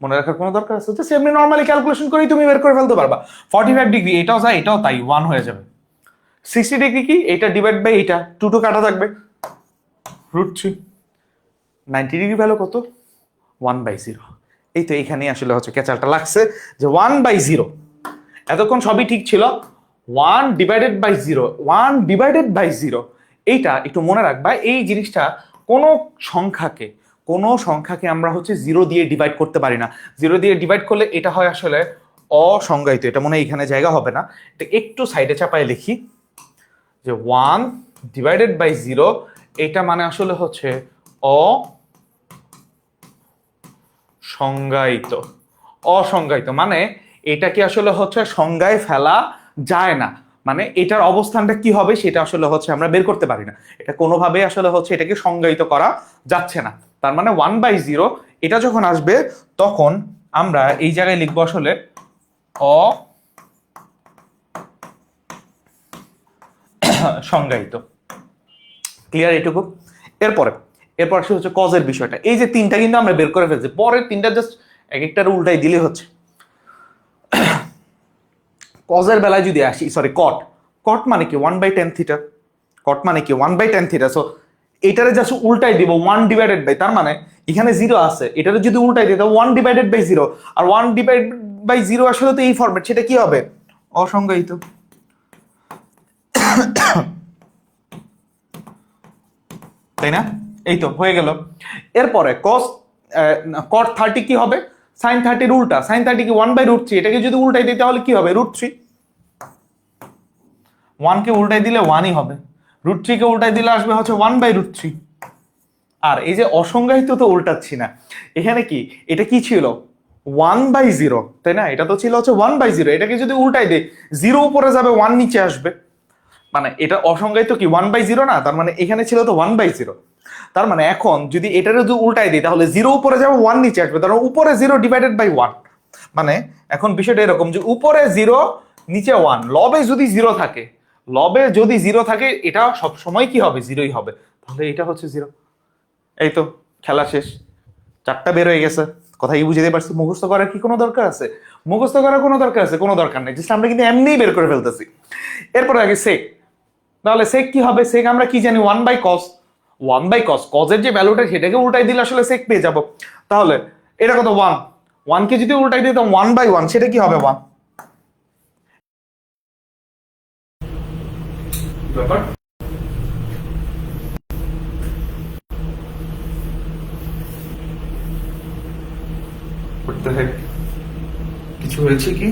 মনে রাখার কোনো দরকার আছে? তো সেমনি নরমালি ক্যালকুলেশন করেই তুমি বের করে ফেলতে পারবা। 45 ডিগ্রি এটাও যায় এটাও তাই 1 হয়ে যাবে। 60 ডিগ্রি কি এটা ডিভাইড বাই এটা, 2 কাটা থাকবে √3। 90 ডিগ্রি ভ্যালু কত 1/0। এই তো এখানেই আসলে হচ্ছে ক্যাচালটা লাগছে যে 1/0। এতক্ষণ সবই ঠিক ছিল, 1 ডিভাইডেড বাই 0, 1 ডিভাইডেড বাই 0। এইটা একটু মনে রাখবা, এই জিনিসটা কোনো সংখ্যাকে আমরা হচ্ছে 0 দিয়ে ডিভাইড করতে পারি না। 0 দিয়ে ডিভাইড করলে এটা হয় আসলে অসংজ্ঞায়িত। এটা মনে হয় এখানে জায়গা হবে না, এটা একটু সাইডে চাপায় লিখি যে 1 ডিভাইডেড বাই 0, এটা মানে আসলে হচ্ছে অসংজ্ঞায়িত, মানে এটাকে আসলে হচ্ছে সংজ্ঞায় ফেলা যায় না, মানে এটার অবস্থানটা কি হবে সেটা আসলে হচ্ছে আমরা বের করতে পারি না। এটা কোনোভাবে আসলে হচ্ছে এটাকে সংজ্ঞায়িত করা যাচ্ছে না। তার মানে 1/0 এটা যখন আসবে তখন আমরা এই জায়গায় লিখবো আসলে অসংজ্ঞায়িত। ক্লিয়ার এটুকু? এরপর আসলে হচ্ছে কজের বিষয়টা। এই যে 3টা কিন্তু আমরা বের করে ফেলছি, পরের 3টা জাস্ট এক একটার উল্টাই দিলে হচ্ছে। কজের বেলায় যদি আসি, সরি কট মানে কি 1/tan থিটা, কট মানে কি 1/tan থিটা। সো এটারে জাস্ট উল্টাই দিব 1 ডিভাইডেড বাই, তার মানে এখানে 0 আছে, এটারে যদি উল্টাই দিই তাহলে 1 ডিভাইডেড বাই 0, আর 1 ডিভাইডেড বাই 0 আসলে তো এই ফরম্যাট, সেটা কি হবে অসংজ্ঞায়িত। তাই না? এই তো হয়ে গেল। এরপরে cot 30 কি হবে sin 30 এর উল্টা, sin 30 কি 1/√3, এটাকে যদি উল্টাই দিই তাহলে কি হবে √3। 1 কে উল্টাই দিলে 1ই হবে, √3 কে উল্টাই দিলে আসবে হচ্ছে 1/√3। আর এই যে অসংজ্ঞায়িত তো উল্টাচ্ছি না, এখানে কি এটা কি ছিল 1/0, তাই না? এটা তো ছিল হচ্ছে 1/0, এটাকে যদি উল্টাই দিই 0 উপরে যাবে 1 নিচে আসবে, মানে এটা অসংজ্ঞায়িত কি 1/0 না, তার মানে এখানে ছিল তো 1/0। তার মানে এখন যদি এটারে যদি উল্টাই দিই তাহলে 0 উপরে যাবে 1 নিচে আসবে, তার উপরে 0 ডিভাইডেড বাই 1। মানে এখন বিষয়টা এরকম যে উপরে 0 নিচে 1, লবে যদি 0 থাকে এটা সব সময় কি হবে 0ই হবে, তাহলে এটা হচ্ছে 0। এই তো খেলা শেষ, 4টা বের হয়ে গেছে। কথা কি বুঝতে পারছি? মুখস্থ করার কি কোনো দরকার আছে? মুখস্থ করার কোনো দরকার আছে? কোনো দরকার নেই, জাস্ট আমরা কিন্তু এমনিই বের করে ফেলতেছি। এরপরে আগে সেক, তাহলে সেক কি হবে? সেক আমরা কি জানি? 1/cos। 1/cos, কজের যে ভ্যালুটা সেটাকে উল্টাই দিলে আসলে সেক পেয়ে যাব। তাহলে এটা কত? 1। 1 কে যদি উল্টাই দিই তো 1/1, সেটা কি হবে? 1। ব্যাপার করতে হয়, কিছু হয়েছে কি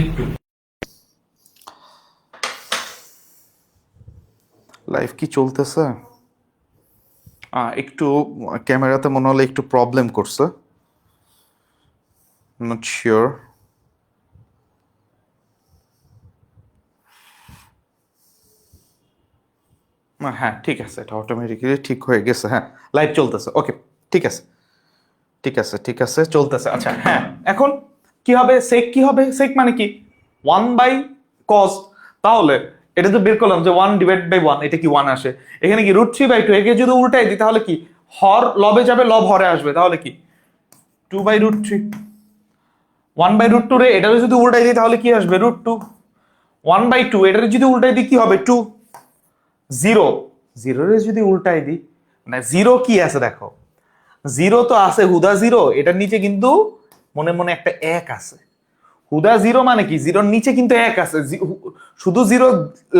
একটু? লাইভ কি চলতেছে? একটু ক্যামেরাতে মনে হলে একটু প্রবলেম করছে, নট শিওর। হ্যাঁ ঠিক আছে, এটা অটোমেটিক্যালি ঠিক হয়ে গেছে। হ্যাঁ, লাইভ চলতেছে, ওকে ঠিক আছে, ঠিক আছে, ঠিক আছে, চলতেছে। আচ্ছা হ্যাঁ, এখন কি হবে? সেক কি হবে? সেক মানে কি? 1/cos। তাহলে এটা তো বের করলাম যে 1/1, এটা কি 1 আসে। এখানে কি √3/2, একে যদি উল্টাই দিই তাহলে কি? হর লবে যাবে, লব হরে আসবে, তাহলে কি 2/√3। 1/√2 রে এটা যদি উল্টাই দিই তাহলে কি আসবে? √2। 1/2 এটা যদি উল্টাই দিই কি হবে? 2। 0, 0 রে যদি উল্টাই দিই, মানে 0 কি আছে দেখো, 0 তো আছে হুদা 0, এটার নিচে কিন্তু মনে মনে একটা 1 আছে। হুদা 0 মানে কি? 0-র নিচে কিন্তু 1 আছে। শুধু 0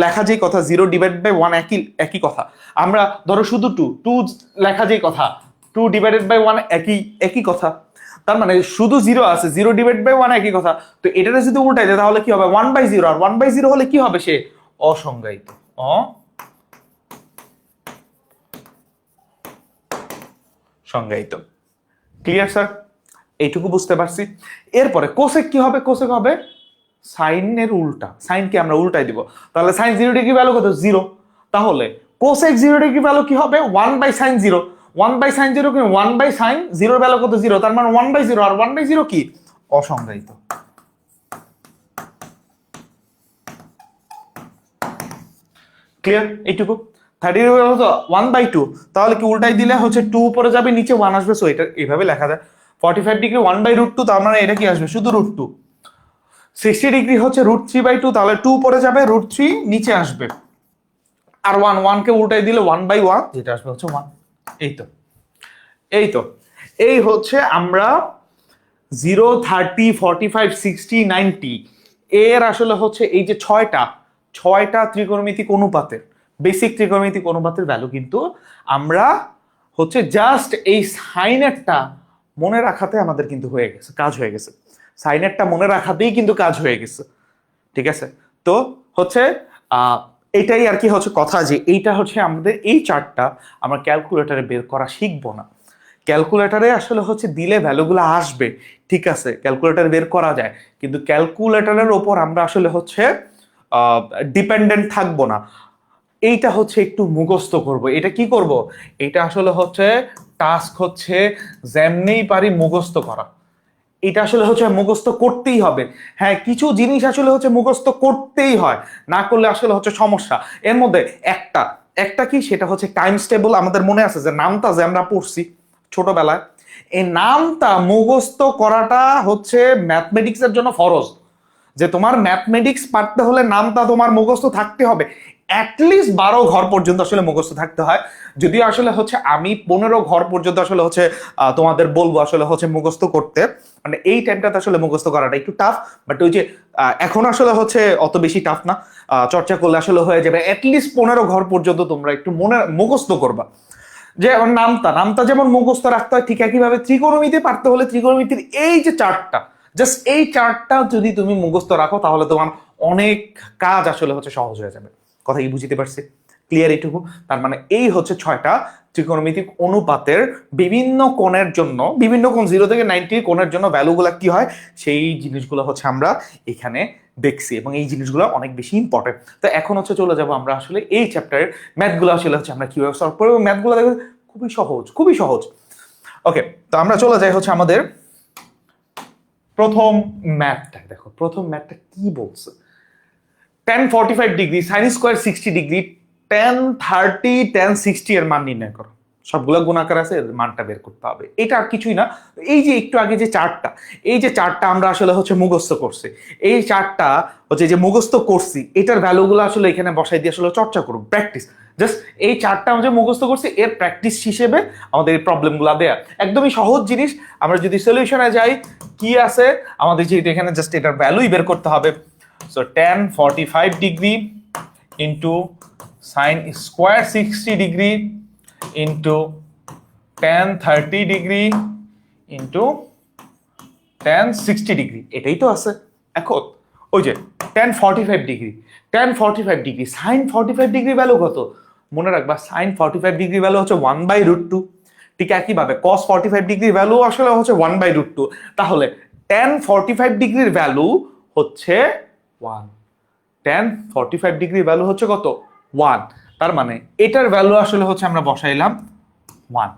লেখা যেই কথা, 0/1 একই একই কথা। আমরা ধরো শুধু 2 লেখা যেই কথা, 2/1 একই একই কথা। তার মানে শুধু 0 আছে, 0/1 একই কথা। তো এটাতে যদি উল্টাই দেয় তাহলে কি হবে? 1/0। আর 1/0 হলে কি হবে? সে অসংজ্ঞায়িত। সংজ্ঞায়িত। Clear sir? এইটুকু বুঝতে পারছি। এরপরে কোসেক কি হবে? কোসেক হবে সাইনের উল্টা। সাইনকে আমরা উল্টাই দিব, তাহলে সাইন 0 ডিগ্রি ভ্যালু কত? 0। তাহলে কোসেক 0 ডিগ্রি ভ্যালু কি হবে? 1/sin 0। 1/sin 0 কি? 1/sin 0 ভ্যালু কত? 0। তার মানে 1/0। আর 1/0 কি? অসংজ্ঞায়িত। ক্লিয়ার? এইটুকু 1/2, তাহলে কি উল্টাই দিলে হচ্ছে 2 উপরে যাবে, নিচে 1 আসবে। সো এটা এইভাবে লেখা যায় 45 ডিগ্রি 1/√2, তার মানে এটা কি আসবে? শুধু √2। 60 ডিগ্রি হচ্ছে √3/2, তাহলে 2 উপরে যাবে, √3 নিচে আসবে। আর 1 কে উল্টাই দিলে 1/1, যেটা আসবে হচ্ছে 1। এই তো, এই তো, এই হচ্ছে আমরা 0, 30, 45, 60, 90 এর আসলে হচ্ছে এই যে ছয়টা ত্রিকোণমিতিক অনুপাতের, বেসিক ত্রিকোণমিতিক অনুপাতের ভ্যালু কিন্তু আমরা হচ্ছে জাস্ট এই সাইনেরটা মনে রাখাতে আমাদের কিন্তু হয়ে গেছে, কাজ হয়ে গেছে। সাইনেরটা মনে রাখাতেই কিন্তু কাজ হয়ে গেছে। ঠিক আছে? তো হচ্ছে এটাই আর কি হচ্ছে কথা, যে এইটা হচ্ছে আমাদের এই চার্টটা আমরা ক্যালকুলেটরে বের করা শিখবো না। ক্যালকুলেটরে আসলে হচ্ছে দিলে ভ্যালুগুলো আসবে, ঠিক আছে, ক্যালকুলেটর বের করা যায়, কিন্তু ক্যালকুলেটরের ওপর আমরা আসলে হচ্ছে ডিপেন্ডেন্ট থাকবো না। এইটা হচ্ছে একটু মুখস্থ করব। এটা কি করব? এটা আসলে হচ্ছে টাস্ক হচ্ছে যেমনেই পারি মুখস্থ করা। এটা আসলে হচ্ছে মুখস্থ করতেই হবে। হ্যাঁ, কিছু জিনিস আসলে হচ্ছে মুখস্থ করতেই হয়, না করলে আসলে হচ্ছে সমস্যা। এর মধ্যে একটা একটা কি, সেটা হচ্ছে টাইমস টেবল। আমাদের মনে আছে যে নামটা যে আমরা পড়ছি ছোটবেলায়, এই নামটা মুখস্থ করাটা হচ্ছে ম্যাথমেটিক্সের জন্য ফরজ। যে তোমার ম্যাথমেটিক্স পারতে হলে নামটা তোমার মুখস্থ থাকতে হবে। অ্যাটলিস্ট 12 ঘর পর্যন্ত আসলে মুখস্থ থাকতে হয়। যদিও আসলে হচ্ছে আমি 15 ঘর পর্যন্ত আসলে হচ্ছে তোমাদের বলবো আসলে হচ্ছে মুখস্থ করতে, মানে এই টাইমটাতে আসলে মুখস্থ করাটা একটু টাফ। বাট ওই যে এখন আসলে হচ্ছে অত বেশি টাফ না, চর্চা করলে আসলে হয়ে যাবে। অ্যাটলিস্ট 15 ঘর পর্যন্ত তোমরা একটু মুখস্থ করবা। যে নামটা যেমন মুখস্থ রাখতে হয়, ঠিক একইভাবে ত্রিকোণমিতি পারতে হলে ত্রিকোণমিতির এই যে চার্টটা, জাস্ট এই চার্টটা যদি তুমি মুখস্থ রাখো তাহলে তোমার অনেক কাজ আসলে হচ্ছে সহজ হয়ে যাবে। কথা কি বুঝতে পারছি? ক্লিয়ার এইটুকু? তার মানে এই হচ্ছে 6টা ত্রিকোণমিতিক অনুপাতের বিভিন্ন কোণের জন্য, বিভিন্ন কোণ 0 থেকে 90 কোণের জন্য ভ্যালুগুলো কি হয় সেই জিনিসগুলো হচ্ছে আমরা এখানে দেখছি, এবং এই জিনিসগুলো অনেক বেশি ইম্পর্টেন্ট। তো এখন হচ্ছে চলে যাব আমরা আসলে এই চ্যাপ্টারের ম্যাথগুলো আসলে হচ্ছে আমরা কিভাবে সলভ করবো। ম্যাথগুলো দেখো খুবই সহজ, খুবই সহজ। ওকে, তো আমরা চলে যাই হচ্ছে আমাদের প্রথম ম্যাথটা। দেখো প্রথম ম্যাথটা কি বলছে। tan 45 degree sin square 60 degree, tan 30 tan 60 এর মান নির্ণয় করো। সবগুলো গুণাকার আছে, এর মানটা বের করতে হবে। এটা আর কিছুই না, এই যে একটু আগে যে চার্টটা, এই যে চার্টটা আমরা আসলে হচ্ছে মুখস্থ করছি, এই চার্টটা হচ্ছে যে মুখস্থ করছি, এটার ভ্যালুগুলো আসলে এখানে বসাই দিয়ে আসলে চর্চা করুন, প্র্যাকটিস। জাস্ট এই চার্টটা আমরা যে মুখস্থ করছি এর প্র্যাকটিস হিসেবে আমাদের এই প্রবলেমগুলো দেয়া, একদমই সহজ জিনিস। আমরা যদি সলিউশনে যাই, কি আছে আমাদের, যে এখানে জাস্ট এটার ভ্যালুই বের করতে হবে। So tan 45 degree into sin square 60 degree into tan 30 degree into tan 60 degree, এটাই তো আছে। এখন ওই যে tan 45 degree, tan 45 degree sin 45 degree value কত? মনে রাখবা sin 45 ডিগ্রি ভ্যালু হচ্ছে 1/√2। ঠিক একইভাবে cos 45 ডিগ্রি ভ্যালু আসলে হচ্ছে 1/√2। তাহলে tan 45 ডিগ্রির ভ্যালু হচ্ছে 1। tan 45 ডিগ্রি ভ্যালু হচ্ছে কত? 1। তার মানে এটার ভ্যালু আসলে হচ্ছে আমরা বসাইলাম 1।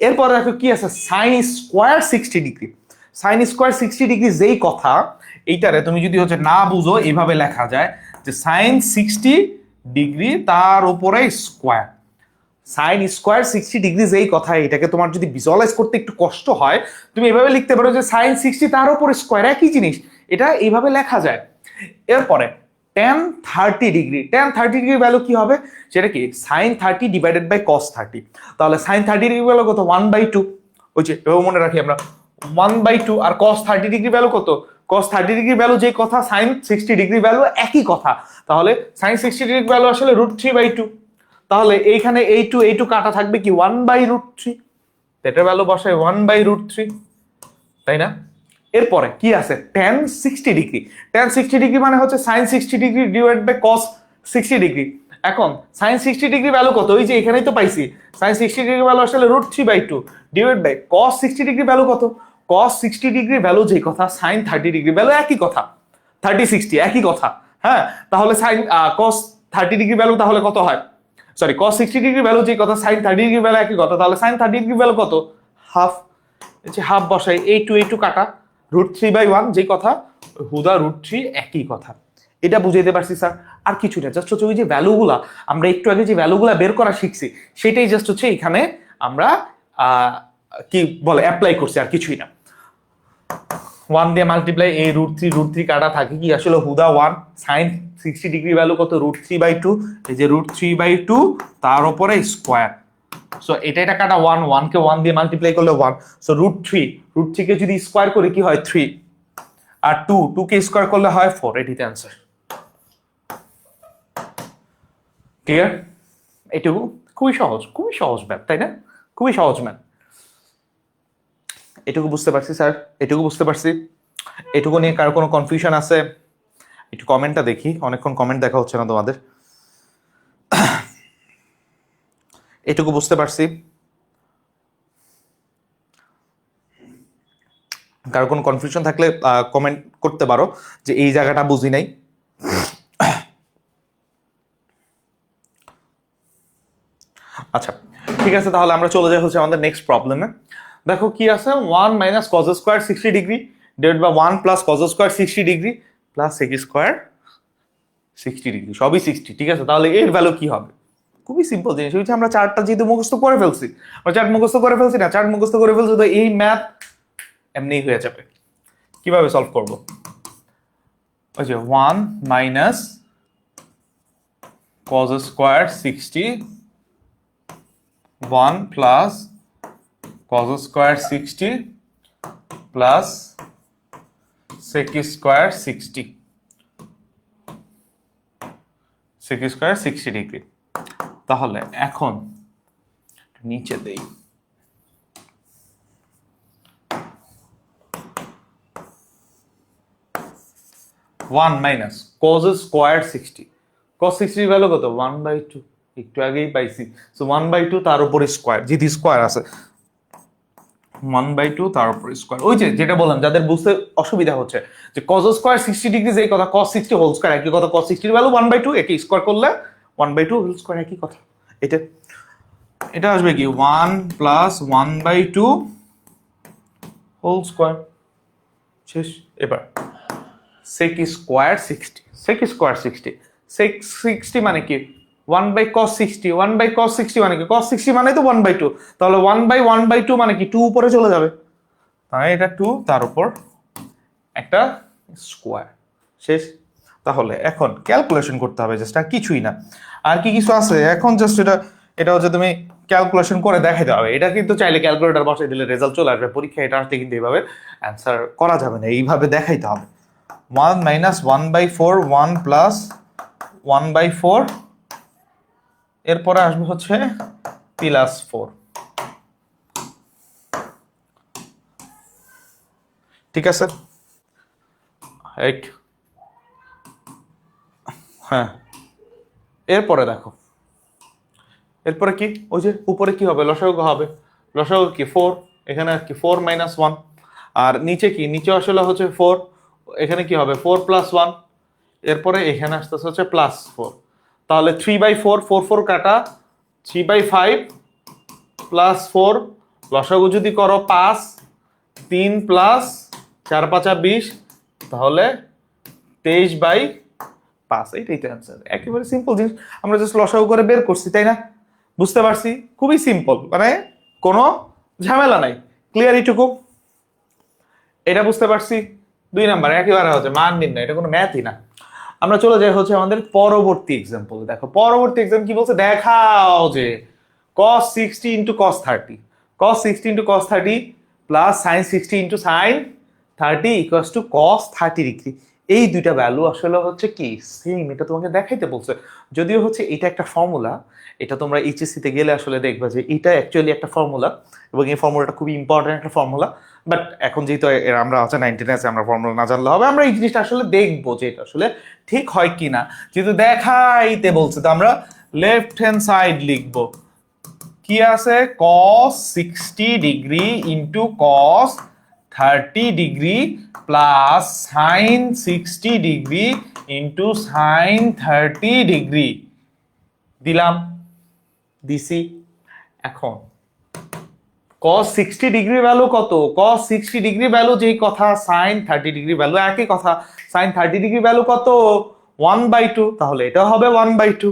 এরপর দেখো কি আছে, sin square 60 degree. sin square 60 degree যেই কথা, এইটারে তুমি যদি হচ্ছে না বুঝো এইভাবে লেখা যায় যে sin 60 ডিগ্রি তার উপরে স্কোয়ার। sin স্কোয়ার 60 ডিগ্রি যেই কথা, এটাকে তোমার যদি ভিজুয়ালাইজ করতে একটু কষ্ট হয়, তুমি এভাবে লিখতে পারো যে sin 60 তার উপরে স্কোয়ার, একই জিনিস, এটা এইভাবে লেখা যায়। এরপরে tan 30 ডিগ্রি, tan 30 ডিগ্রির ভ্যালু কি হবে? সেটা কি sin 30 ডিভাইডেড বাই cos 30। তাহলে sin 30 ডিগ্রি ভ্যালু কত? 1/2। ওই যে এভাবে মনে রাখি আমরা, 1/2। আর cos 30 ডিগ্রি ভ্যালু কত? cos 30 ডিগ্রি ভ্যালু যে কথা, sin 60 ডিগ্রি ভ্যালু একই কথা। তাহলে sin 60 ডিগ্রি ভ্যালু আসলে √3/2। তাহলে এইখানে এই টু কাটা থাকবে কি 1/√3, এটার ভ্যালু বসায় 1/√3, তাই না? এরপরে কি আছে, tan 60 ডিগ্রি। tan 60 ডিগ্রি মানে হচ্ছে sin 60 degree divide by cos 60 degree. এখন sin 60 ডিগ্রি ভ্যালু কত? ওই যে এখানেই তো পাইছি, sin 60 ডিগ্রি ভ্যালু আসলে √3/2 divide by cos 60 degree value কত? cos 60 ডিগ্রি ভ্যালু যেই কথা, sin 30 ডিগ্রি ভ্যালু একই কথা, 30/60 একই কথা। হ্যাঁ, তাহলে sin cos 30 ডিগ্রি ভ্যালু তাহলে কত হয়? সরি, cos 60 ডিগ্রি ভ্যালু যেই কথা, sin 30 ডিগ্রি ভ্যালু একই কথা, তাহলে sin 30 ডিগ্রি ভ্যালু কত? হাফ। হাফ বসাই, এই টু কাটা, √3/1 যে কথা, হুদা √3 একই কথা। এটা বুঝাইতে পারছি স্যার? আর কিছু না, জাস্ট হচ্ছে ওই যে ভ্যালুগুলা আমরা একটু আগে যে ভ্যালুগুলা বের করা শিখছি, সেটাই জাস্ট হচ্ছে এখানে আমরা কি বলে অ্যাপ্লাই করছি, আর কিছুই না। 1 দিয়ে মাল্টিপ্লাই, এই √3 কাটা থাকে কি আসলে হুদা 1। sin 60 ডিগ্রি ভ্যালু কত? √3/2। এই যে √3/2 তার উপরে স্কোয়ার। সো এটা কাটা 1 কে 1 দিয়ে মাল্টিপ্লাই করলে 1। সো √3 কে যদি স্কোয়ার করি কি হয়? 3। আর 2 কে স্কোয়ার করলে হয় 4। এটিতে অ্যান্সার। ক্লিয়ার? এটুকু খুবই সহজ ম্যাথ, তাই না? খুবই সহজ ম্যাথ। এটুকু বুঝতে পারছি স্যার, এটুকু বুঝতে পারছি। এটুকু নিয়ে কারো কোনো কনফিউশন আছে? একটু কমেন্টটা দেখি, অনেকক্ষণ কমেন্ট দেখা হচ্ছে না তোমাদের। এটুকু বুঝতে পারছি। কারো কোনো কনফিউশন থাকলে কমেন্ট করতে পারো যে এই জায়গাটা বুঝি নাই। আচ্ছা, ঠিক আছে, তাহলে আমরা চলে যাই হচ্ছে আমাদের নেক্সট প্রবলেমে। দেখো কি আছে, 1 minus cos square 60 degree divide by 1 plus cos square 60 degree plus sec square 60 degree, সবই 60। ঠিক আছে, তাহলে এর ভ্যালু কি হবে? খুবই সিম্পল জিনিস, হচ্ছে আমরা চার্টটা যেহেতু মুখস্থ করে ফেলছি, চার্ট মুখস্থ করে ফেলছি না, চার্ট মুখস্থ করে ফেলছি, তো এই ম্যাথ এমনিই হয়ে যাবে। কিভাবে সলভ করব? ওই যে 1 minus cos square 60, 1 plus cos square 60 plus sec square 60, sec square 60 degree. তাহলে এখন নিচে দেই, 1 minus cos square 60, cos 60 value কত? 1/2, একটু আগেই পাইছি। সো 1/2 তার উপরে স্কোয়ার, যেহেতু স্কোয়ার আছে 1/2 তার উপরে স্কোয়ার। ওই যে যেটা বললাম, যাদের বুঝতে অসুবিধা হচ্ছে যে cos স্কোয়ার 60 ডিগ্রি যেই কথা, cos 60 হোল স্কোয়ার একই কথা, cos 60 ভ্যালু 1/2, একে স্কোয়ার করলে 1/2 হোল স্কোয়ার একই কথা। এটা আসবে কি 1 প্লাস 1/2 হোল স্কোয়ার। শেষ। এবার sec square 60, sec square 60, sec 60 মানে কি 1/cos 60, 1/cos 60 মানে কি? cos 60 মানে তো 1/2, তাহলে 1/1/2 মানে কি? 2 উপরে চলে যাবে, তাই এটা 2 তার উপর একটা স্কোয়ার, শেষ। তাহলে এখন ক্যালকুলেশন করতে হবে, জাস্ট আর কিছুই না। আর কি কিছু আছে এখন? জাস্ট এটা হচ্ছে তুমি ক্যালকুলেশন করে দেখাইতে হবে। এটা কিন্তু চাইলে ক্যালকুলেটর বসাই দিলে রেজাল্ট চলে আসবে, পরীক্ষা এটা আসলে কিন্তু এইভাবে অ্যান্সার করা যাবে না, এইভাবে দেখাইতে হবে। 1 - 1/4, 1 + 1/4, এরপরে আসবে হচ্ছে +4, ঠিক আছে? হ্যাঁ, এরপরে দেখো, এরপরে কি? ওই যে উপরে কি হবে? লসাগু হবে। লসাগু কি? 4, এখানে কি 4 - 1, আর নিচে কি? নিচে আসলে হচ্ছে 4, এখানে কি হবে? 4 + 1, এরপরে এখানে আসতেছে হচ্ছে +4, তাহলে 3/4, 4 4 কাটা, 3/5 +4, লসাগু যদি করো 5, 3 + 4 × 5 = 20, তাহলে 23/5, এইটাই তো অ্যান্সার। একেবারে সিম্পল জিনিস, আমরা জাস্ট লসাগু করে বের করছি, তাই না? বুঝতে পারছি, খুবই সিম্পল, মানে কোনো ঝামেলা নাই। ক্লিয়ার এইটুকু? এটা বুঝতে পারছি। 2 নাম্বার একেবারে হচ্ছে মান নির্ণয়, এটা কোনো ম্যাথই না। আমরা চলে যাই হচ্ছে আমাদের পরবর্তী এক্সাম্পল। দেখো পরবর্তী এক্সাম্পল কি বলছে, দেখাও যে cos 60 × cos 30, cos 60 × cos 30 plus sin 60 × sin 30 equals to cos 30 degree. এই দুইটা ভ্যালু আসলে হচ্ছে কি সেম, এটা তোমাকে দেখাইতে বলছে। যদিও হচ্ছে এটা একটা ফর্মুলা, এটা তোমরা এইচএসসি তে গেলে আসলে দেখবা যে এটা অ্যাকচুয়ালি একটা ফর্মুলা, এবং এই ফর্মুলাটা খুবই ইম্পর্টেন্ট একটা ফর্মুলা। বাট এখন যেহেতু আমরা হচ্ছে 19 আছে, আমরা ফর্মুলা না জানলে হবে, আমরা এই জিনিসটা আসলে দেখবো যে এটা আসলে ঠিক হয় কিনা। যেহেতু দেখাইতে বলছে, তো আমরা লেফট হ্যান্ড সাইড লিখবো। কি আছে? cos 60 degree into cos 30 degree plus sin 60 degree into sin 30 degree দিলাম, দিছি। এখন cos 60 ডিগ্রি ভ্যালু কত? cos 60 ডিগ্রি ভ্যালু যেই কথা, sin 30 ডিগ্রি ভ্যালু একই কথা। sin 30 ডিগ্রি ভ্যালু কত? 1/2, তাহলে এটা হবে 1/2।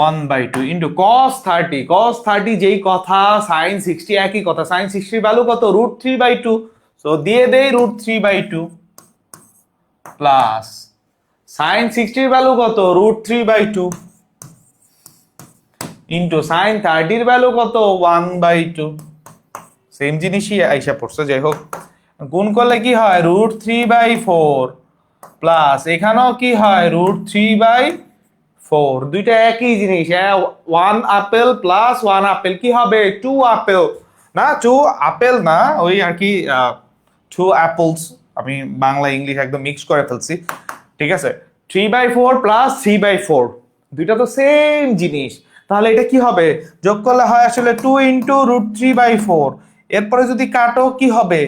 1/2 ইন্টু cos 30, cos 30 যেই কথা, sin 60 একই কথা। sin 60 ভ্যালু কত? √3/2, সো দিয়ে দেই √3/2 প্লাস sin 60 এর ভ্যালু কত? √3/2 ইন্টু sin 30 এর ভ্যালু কত? 1/2। সেম জিনিসই আইসা পড়ছে, যাই হোক গুণ করলে কি হয়? √3/4 প্লাস এখানেও কি হয়? √3/4, দুইটা একই জিনিস। 1 আপেল প্লাস 1 আপেল কি হবে? 2 আপেল না, 2 আপেল না, ওই আর কি 2 অ্যাপলস। আমি বাংলা ইংলিশ একদম মিক্স করে ফেলছি, ঠিক আছে? 3/4 প্লাস 3/4, দুইটা তো সেম জিনিস। তাহলে এটা কি হবে? যোগ করলে হয় আসলে 2 ইন্টু √3/4, এরপরে যদি কাটো কি হবে?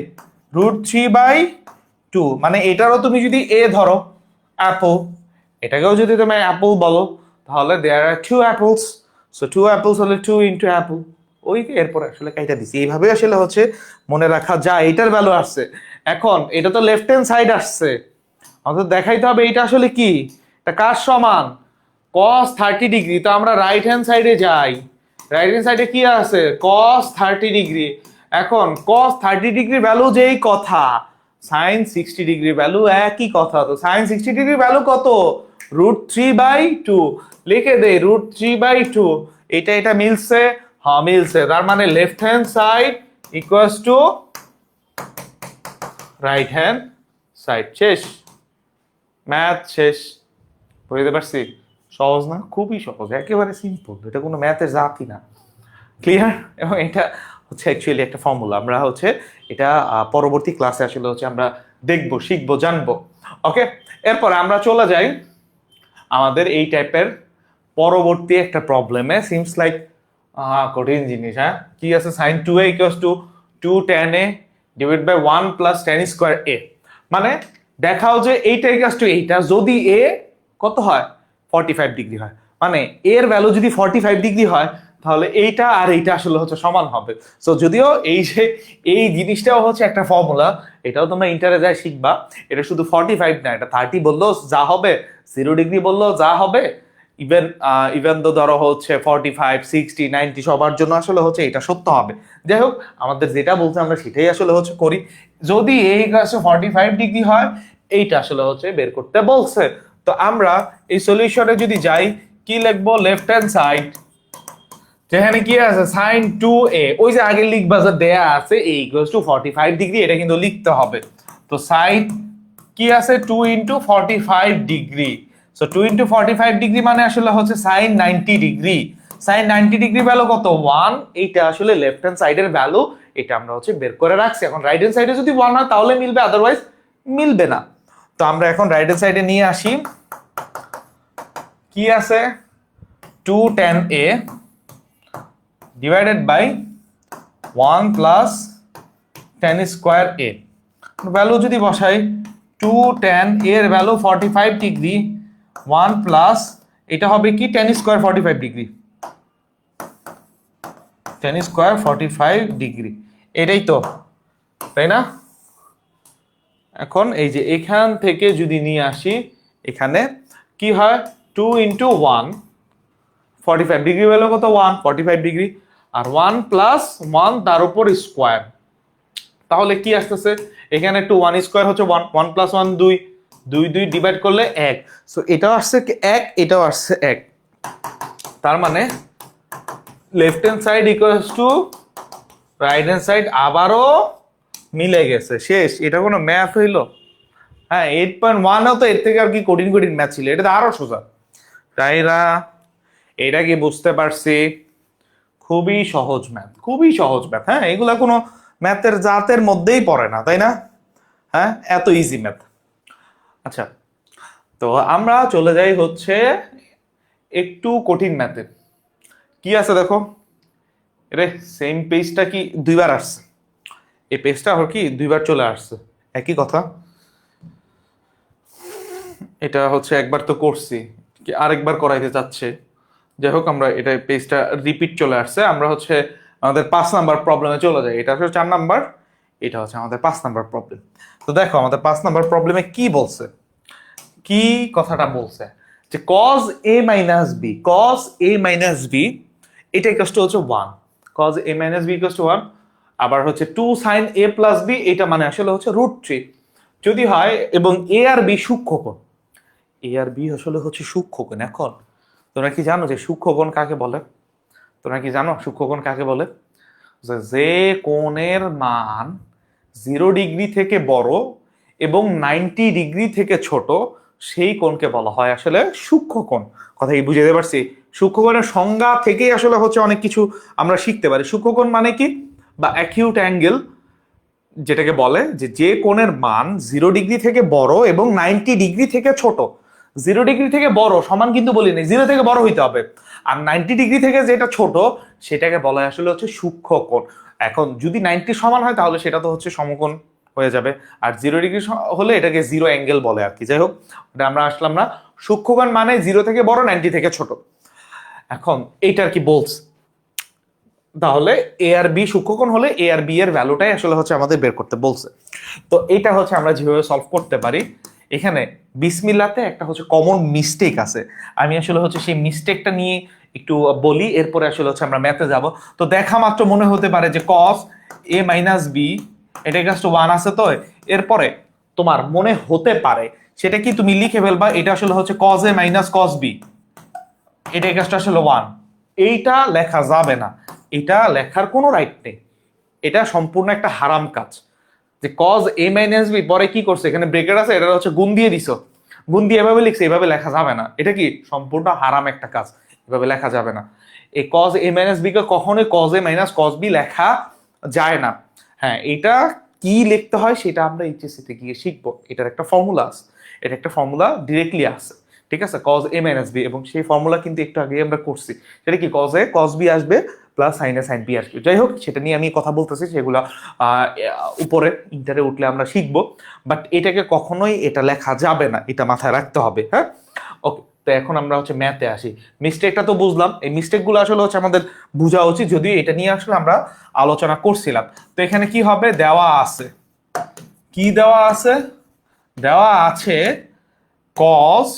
√3/2, মানে এটারও তুমি যদি এ ধরো অ্যাপল, এটাকেও যদি তুমি অ্যাপল বলো, তাহলে দেয়ার আর 2 অ্যাপলস, সো 2 অ্যাপলস হলে 2 ইন্টু অ্যাপল। ওই এরপরে আসলে কাইটা দিছি, এইভাবে আসলে হচ্ছে মনে রাখা যায়। এটার ভ্যালু আসছে, এখন এটা তো লেফট হ্যান্ড সাইড আসছে, আমাদের দেখাইতে হবে এটা আসলে কি, এটা কার সমান? cos 30 degree. তো আমরা রাইট হ্যান্ড সাইডে যাই, রাইট হ্যান্ড সাইডে কি আছে? cos 30 degree. এখন cos 30 ডিগ্রি ভ্যালু যেই কথা, sin 60 ডিগ্রি ভ্যালু একই কথা। তো sin 60 ডিগ্রি ভ্যালু কত? √3/2, লিখে দেই √3/2। এটা এটা মিলছে? হ্যাঁ মিলছে, তার মানে left hand side equals to right hand side. শেষ, ম্যাথ শেষ। বুঝতে পারছি? সহজ না? খুবই সহজ, একেবারে সিম্পল, এটা কোনো ম্যাথের জাতই না। ক্লিয়ার? এবং এটা হচ্ছে অ্যাকচুয়ালি একটা ফর্মুলা, আমরা হচ্ছে এটা পরবর্তী ক্লাসে আসলে হচ্ছে আমরা দেখবো, শিখবো, জানবো। ওকে, এরপর আমরা চলে যাই আমাদের এই টাইপের পরবর্তী একটা প্রবলেমে। সিমস লাইক কঠিন জিনিস। হ্যাঁ, কি আছে? sin 2a = 2 tan a divide by 1 + tan square a, মানে দেখাও যে এইটা ইকুয়ালস টু এইটা যদি a কত হয়? 45 ডিগ্রি হয়। মানে এর ভ্যালু যদি 45 ডিগ্রি হয়, তাহলে এইটা আর এইটা আসলে হচ্ছে সমান হবে। সো যদিও এই যে এই জিনিসটাও হচ্ছে একটা ফর্মুলা, এটাও তোমরা ইন্টারে যায় শিখবা। এটা শুধু 45 না, এটা 30 বললেও যা হবে, 0 ডিগ্রি বললেও যা হবে, ইভেন ইভেন তো ধরো হচ্ছে 45 60 90 সবার জন্য আসলে হচ্ছে এটা সত্য হবে। যাই হোক, আমাদের যেটা বলছে আমরা সেটাই আসলে হচ্ছে করি। যদি এই কাছে 45 ডিগ্রি হয়, এইটা আসলে হচ্ছে বের করতে বলছে। তো আমরা এই সলিউশনে যদি যাই, কি লিখবো? লেফট হ্যান্ড সাইড, যেখানে কি আছে sin 2a, ওই যে আগে লিখবা যে দেয়া আছে a ইকুয়ালস টু 45 ডিগ্রি, এটা কিন্তু লিখতে হবে। তো sin কি আছে 2 into 45 degree. So 2 into 45 degree মানে আসলে হচ্ছে sin 90 degree. sin 90 degree value কত? 1। এইটা আসলে লেফট হ্যান্ড সাইডের ভ্যালু, এটা আমরা হচ্ছে বের করে রাখছি। এখন রাইট হ্যান্ড সাইডে যদি 1 হয় তাহলে মিলবে, আদারওয়াইজ মিলবে না। তো আমরা এখন রাইট হ্যান্ড সাইডে নিয়ে আসি, কি আছে 2 tan a divided by 1 plus tan square a, value যদি বসাই 2 tan a এর ভ্যালু 45 ডিগ্রি, 1 প্লাস এটা হবে কি tan square 45 degree, tan square 45 degree, এটাই তো, তাই না? এখন এই যে এখান থেকে যদি নিয়ে আসি, এখানে কি হয় 2 ইন্টু 1, 45 ডিগ্রি ভ্যালু কত? 1, 45 ডিগ্রি, আর 1 প্লাস 1 তার উপর স্কোয়ার, তাহলে কি আসতেছে এখানে 2, 1 স্কোয়ার হচ্ছে 1, 1 প্লাস 1 2, 2 2 ডিভাইড করলে 1। সো এটাও আসছে 1, এটাও আসছে 1, তার মানে left hand side equals to right hand side আবারও মিলে গেছে। শেষ। এটা কোনো ম্যাথ হইলো? হ্যাঁ, 8.1 তো এর থেকে আর কি কঠিন কঠিন ম্যাথ ছিল, এটা তো আরো সোজা, তাইরা এটা কি বুঝতে পারছি? খুবই সহজ ম্যাথ, খুবই সহজ ম্যাথ। হ্যাঁ, এগুলা কোনো ম্যাথের জাতের মধ্যেই পড়ে না, তাই না? হ্যাঁ, এত ইজি ম্যাথ। আচ্ছা, তো আমরা চলে যাই হচ্ছে একটু কঠিন ম্যাথে। কি আছে দেখো, রে সেম পেজটা কি দুইবার আসছে, এই পেজটা আর কি দুইবার চলে আসছে, একই কথা। এটা হচ্ছে একবার তো করছি, কি আরেকবার করাইতে চাচ্ছে। যাই হোক, আমরা এটা পেজটা রিপিট চলে আসছে, আমরা হচ্ছে আমাদের 5 নাম্বার প্রবলেমে চলে যাই। এটা হচ্ছে 4 নাম্বার, এটা হচ্ছে আমাদের 5 নাম্বার প্রবলেম। তো দেখো আমাদের 5 নাম্বার প্রবলেমে কি বলছে, কি কথাটা বলছে যে cos a minus b, cos a minus b এটা ইকুয়াল টু হচ্ছে 1, cos a minus b equal to 1। আবার হচ্ছে 2 sin a plus b, এটা মানে আসলে হচ্ছে √3 যদি হয়, এবং a R b সূক্ষ্মকোণ, a R b আসলে হচ্ছে সূক্ষ্মকোণ। এখন তোমরা কি জানো যে সূক্ষ্মকোণ কাকে বলে? তোমরা কি জানো সূক্ষ্মকোণ কাকে বলে? যে কোণের মান 0 ডিগ্রি থেকে বড় এবং 90 ডিগ্রি থেকে ছোট, সেই কোণকে বলা হয় আসলে সূক্ষ্মকোণ। কথা কি বুঝতে পারছি? সূক্ষ্মকোণের সংজ্ঞা থেকেই আসলে হচ্ছে অনেক কিছু আমরা শিখতে পারি। সূক্ষ্মকোণ মানে কি, বা অ্যাকিউট অ্যাঙ্গেল যেটাকে বলে, যে কোণের মান 0 ডিগ্রি থেকে বড় এবং 90 ডিগ্রি থেকে ছোট। 0 ডিগ্রি থেকে বড় সমান কিন্তু বলি নাই, 0 থেকে বড় হইতে হবে, আর 90 ডিগ্রি থেকে যেটা ছোট সেটাকে বলা হয় আসলে হচ্ছে সূক্ষ্মকোণ। এখন যদি 90 সমান হয় তাহলে সেটা তো হচ্ছে সমকোণ হয়ে যাবে, আর 0 ডিগ্রি হলে এটাকে জিরো অ্যাঙ্গেল বলে আর কি। যাই হোক, এটা আমরা আসলাম না। সূক্ষ্মকোণ মানে 0 থেকে বড়, 90 থেকে ছোট। এখন এইটার কি বলছে, তাহলে এ আর বি সূক্ষ্মকোণ হলে এ আর বি এর ভ্যালুটাই আসলে হচ্ছে আমাদের বের করতে বলছে। তো এটা হচ্ছে আমরা যেভাবে সলভ করতে পারি, এখানে বিসমিল্লাতে একটা হচ্ছে কমন মিস্টেক আছে, আমি আসলে হচ্ছে সেই মিস্টেকটা নিয়ে একটু বলি, এরপরে আসলে হচ্ছে আমরা ম্যাথে যাব। তো দেখা মাত্র মনে হতে পারে যে cos a মাইনাস বি এটা ইকুয়াল টু 1 আছে, তো এরপরে তোমার মনে হতে পারে সেটা কি তুমি লিখে ফেলবা, এটা আসলে হচ্ছে cos a minus cos b, এটা ইকুয়াল টু আসলে 1। এইটা লেখা যাবে না, এটা লেখার কোনো রাইট নেই, এটা সম্পূর্ণ একটা হারাম কাজ। যে cos a মাইনাস b পরে কি করছে, এখানে ব্রেকেট আছে, এটা হচ্ছে গুণ দিয়ে দিছো, গুণ দিয়ে এভাবে লিখছে, এভাবে লেখা যাবে না, এটা কি সম্পূর্ণ হারাম একটা কাজ, এভাবে লেখা যাবে না। এই cos a মাইনাস b কে কখনোই cos a minus cos b লেখা যায় না। হ্যাঁ, এটা কি লিখতে হয় সেটা আমরা এইচএসসি তে গিয়ে শিখবো, এটার একটা ফর্মুলা আছে, এটা একটা ফর্মুলা ডিরেক্টলি আছে, ঠিক আছে, cos a মাইনাস b, এবং সেই ফর্মুলা কিন্তু একটু আগে আমরা করছি। সেটা কি cos a cos b আসবে plus sin a sin b আসবে। যাই হোক, সেটা নিয়ে আমি কথা বলতেছি, সেগুলা উপরে ইন্টারে উঠলে আমরা শিখবো, বাট এটাকে কখনোই এটা লেখা যাবে না, এটা মাথায় রাখতে হবে। হ্যাঁ, ওকে। তো এখন আমরা হচ্ছে ম্যাথে আসি। মিস্টেকটা তো বুঝলাম, এই মিস্টেকগুলো আসলে হচ্ছে আমাদের বোঝা উচিত, যদিও এটা নিয়ে আসলে আমরা আলোচনা করছিলাম। তো এখানে কি হবে, দেওয়া আছে, কি দেওয়া আছে, দেওয়া আছে cos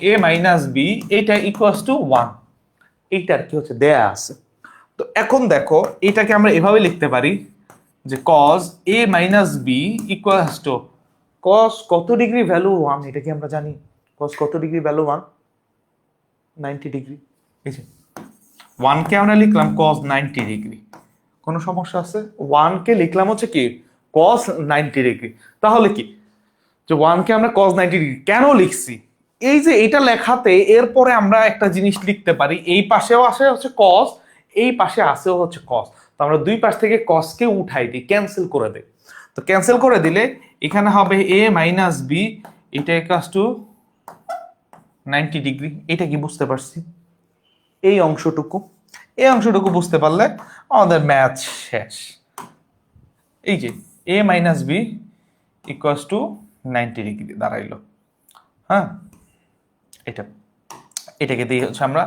এ মাইনাস বি এটা ইকুয়ালস টু 1, এইটার কি হচ্ছে দেয়া আছে। তো এখন দেখো এটাকে আমরা এভাবে লিখতে পারি যে cos a minus B equals to cos কত ডিগ্রি ভ্যালু 1, এটা কি আমরা জানি? cos কত ডিগ্রি ভ্যালু 1? 90 ডিগ্রি। এই যে 1 কে আমরা লিখলাম cos 90 ডিগ্রি, কোনো সমস্যা আছে? 1 কে লিখলাম হচ্ছে কি cos 90 ডিগ্রি। তাহলে কি যে 1 কে আমরা cos 90 ডিগ্রি কেন লিখছি? এই যে এটা লেখাতে এরপরে আমরা একটা জিনিস লিখতে পারি, এই পাশেও আসে হচ্ছে cos, এই পাশে আসেও হচ্ছে cos। তো আমরা দুই পাশ থেকে cos কে উঠাই দিই, ক্যান্সেল করে দেই। তো ক্যান্সেল করে দিলে এখানে হবে a মাইনাস বি, এটা ইকুয়ালস টু 90 ডিগ্রি। এটা কি বুঝতে পারছি? এই অংশটুকু বুঝতে পারলে আমাদের ম্যাথ শেষ। এই যে a minus B equals to 90 degree দাঁড়াইলো। হ্যাঁ, এটাকে দিয়ে হচ্ছে আমরা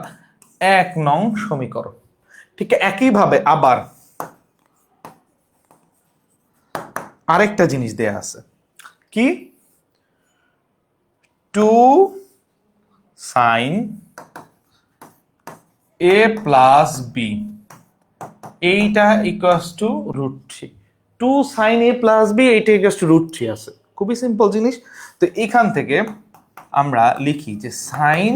1 নং সমীকরণ। ঠিক একইভাবে আবার আরেকটা জিনিস দেয়া আছে কি, 2 sin a প্লাস বি, এইটা equals to √3। 2 sin a plus B এইটা ইকুয়ালস টু √3 আছে, খুবই সিম্পল জিনিস। তো এখান থেকে আমরা লিখি যে sin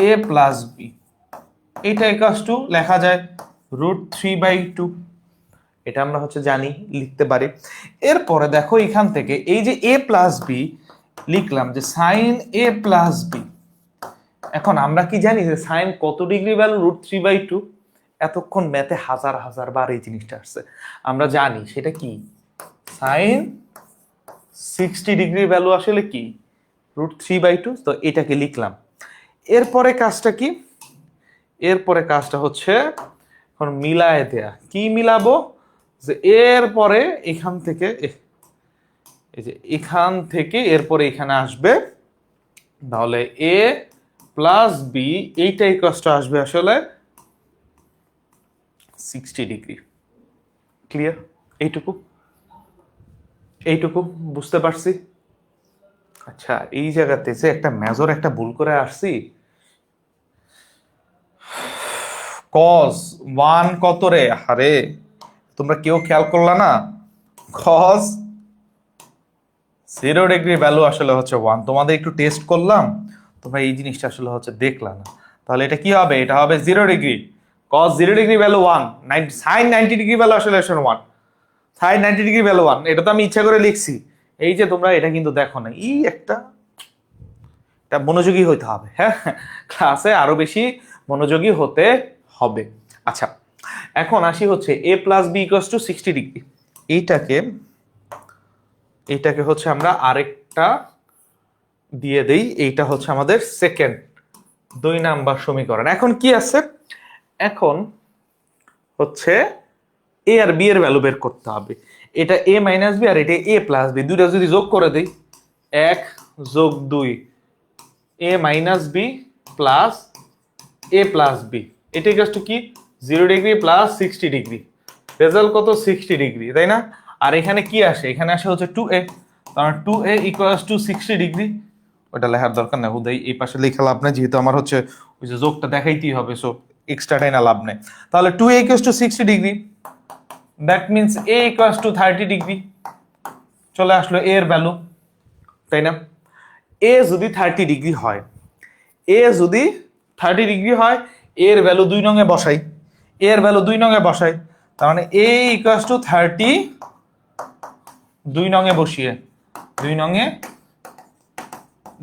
a প্লাস বি এইটা ইকুয়ালস টু লেখা যায় √3/2, এটা আমরা হচ্ছে জানি, লিখতে পারি। এরপরে দেখো এখান থেকে এই যে a প্লাস বি লিখলাম যে sin a প্লাস বি, এখন আমরা কি জানি যে সাইন কত ডিগ্রি ভ্যালু √3/2? এতক্ষণ ম্যাথে হাজার হাজার বার এই জিনিসটা আসছে, আমরা জানি সেটা কি সাইন 60 ডিগ্রি ভ্যালু আসলে কি √3/2। তো এটাকে লিখলাম। এরপরে কাজটা কি? এরপরে কাজটা হচ্ছে এখন মিলায় দেয়া। কি মিলাবো? যে এরপরে এখান থেকে এই যে এখান থেকে এরপরে এখানে আসবে, তাহলে এ প্লাস বি এইটাই কষ্ট আসবে আসলে 60 ডিগ্রি। ক্লিয়ার? এইটুকু বুঝতে পারছি। আচ্ছা, এই জায়গাতে যে একটা মেজর একটা ভুল করে আসছি, cos 1 কত রে? আরে তোমরা কেউ খেয়াল করলা না? cos 0 ডিগ্রি ভ্যালু আসলে হচ্ছে 1। তোমাদের একটু টেস্ট করলাম, তোমরা এই জিনিসটা আসলে হচ্ছে দেখলা না। তাহলে এটা কি হবে? এটা হবে 0 degree. cos 0 degree value 1, sin 90 degree value আসলে 1, sin 90 ডিগ্রি ভ্যালু 1। এটা তো আমি ইচ্ছা করে লিখছি। এই যে তোমরা এটা কিন্তু দেখো না, একটা মনোযোগী হইতে হবে। হ্যাঁ, ক্লাসে আরো বেশি মনোযোগী হতে হবে। আচ্ছা, এখন আসি হচ্ছে a plus B equals to 60 degree. এইটাকে হচ্ছে আমরা আরেকটা দিয়ে দেই। এইটা হচ্ছে আমাদের সেকেন্ড 2 নাম্বার সমীকরণ। এখন কি আছে? এখন হচ্ছে a আর b এর ভ্যালু বের করতে হবে। এটা a মাইনাস বি আর এটা a প্লাস বি, দুইটা যদি যোগ করে দেই 1 যোগ 2 a minus B plus a plus B, এটা ইকুয়ালস টু কি 0 ডিগ্রি প্লাস 60 ডিগ্রি। রেজাল্ট কত? 60 ডিগ্রি, তাই না? আর এখানে কি আসে? এখানে আসে হচ্ছে 2a, তার 2a ইকুয়ালস টু 60 ডিগ্রি। ওটা লেখার দরকার নেই, হুদাই এই পাশে লেখা লাভ নেই, যেহেতু আমার হচ্ছে ওই যে যোগটা দেখাইতেই হবে, সো এক্সট্রা টাইনা লাভ নেই। তাহলে 2a equals to 60 degree, that means a equals to 30 degree. চলে আসলো a এর ভ্যালু, তাই না? a যদি 30 ডিগ্রি হয়, এর ভ্যালু 2 নং এ বসাই, তার মানে a ইকুয়ালস টু 30, 2 নং এ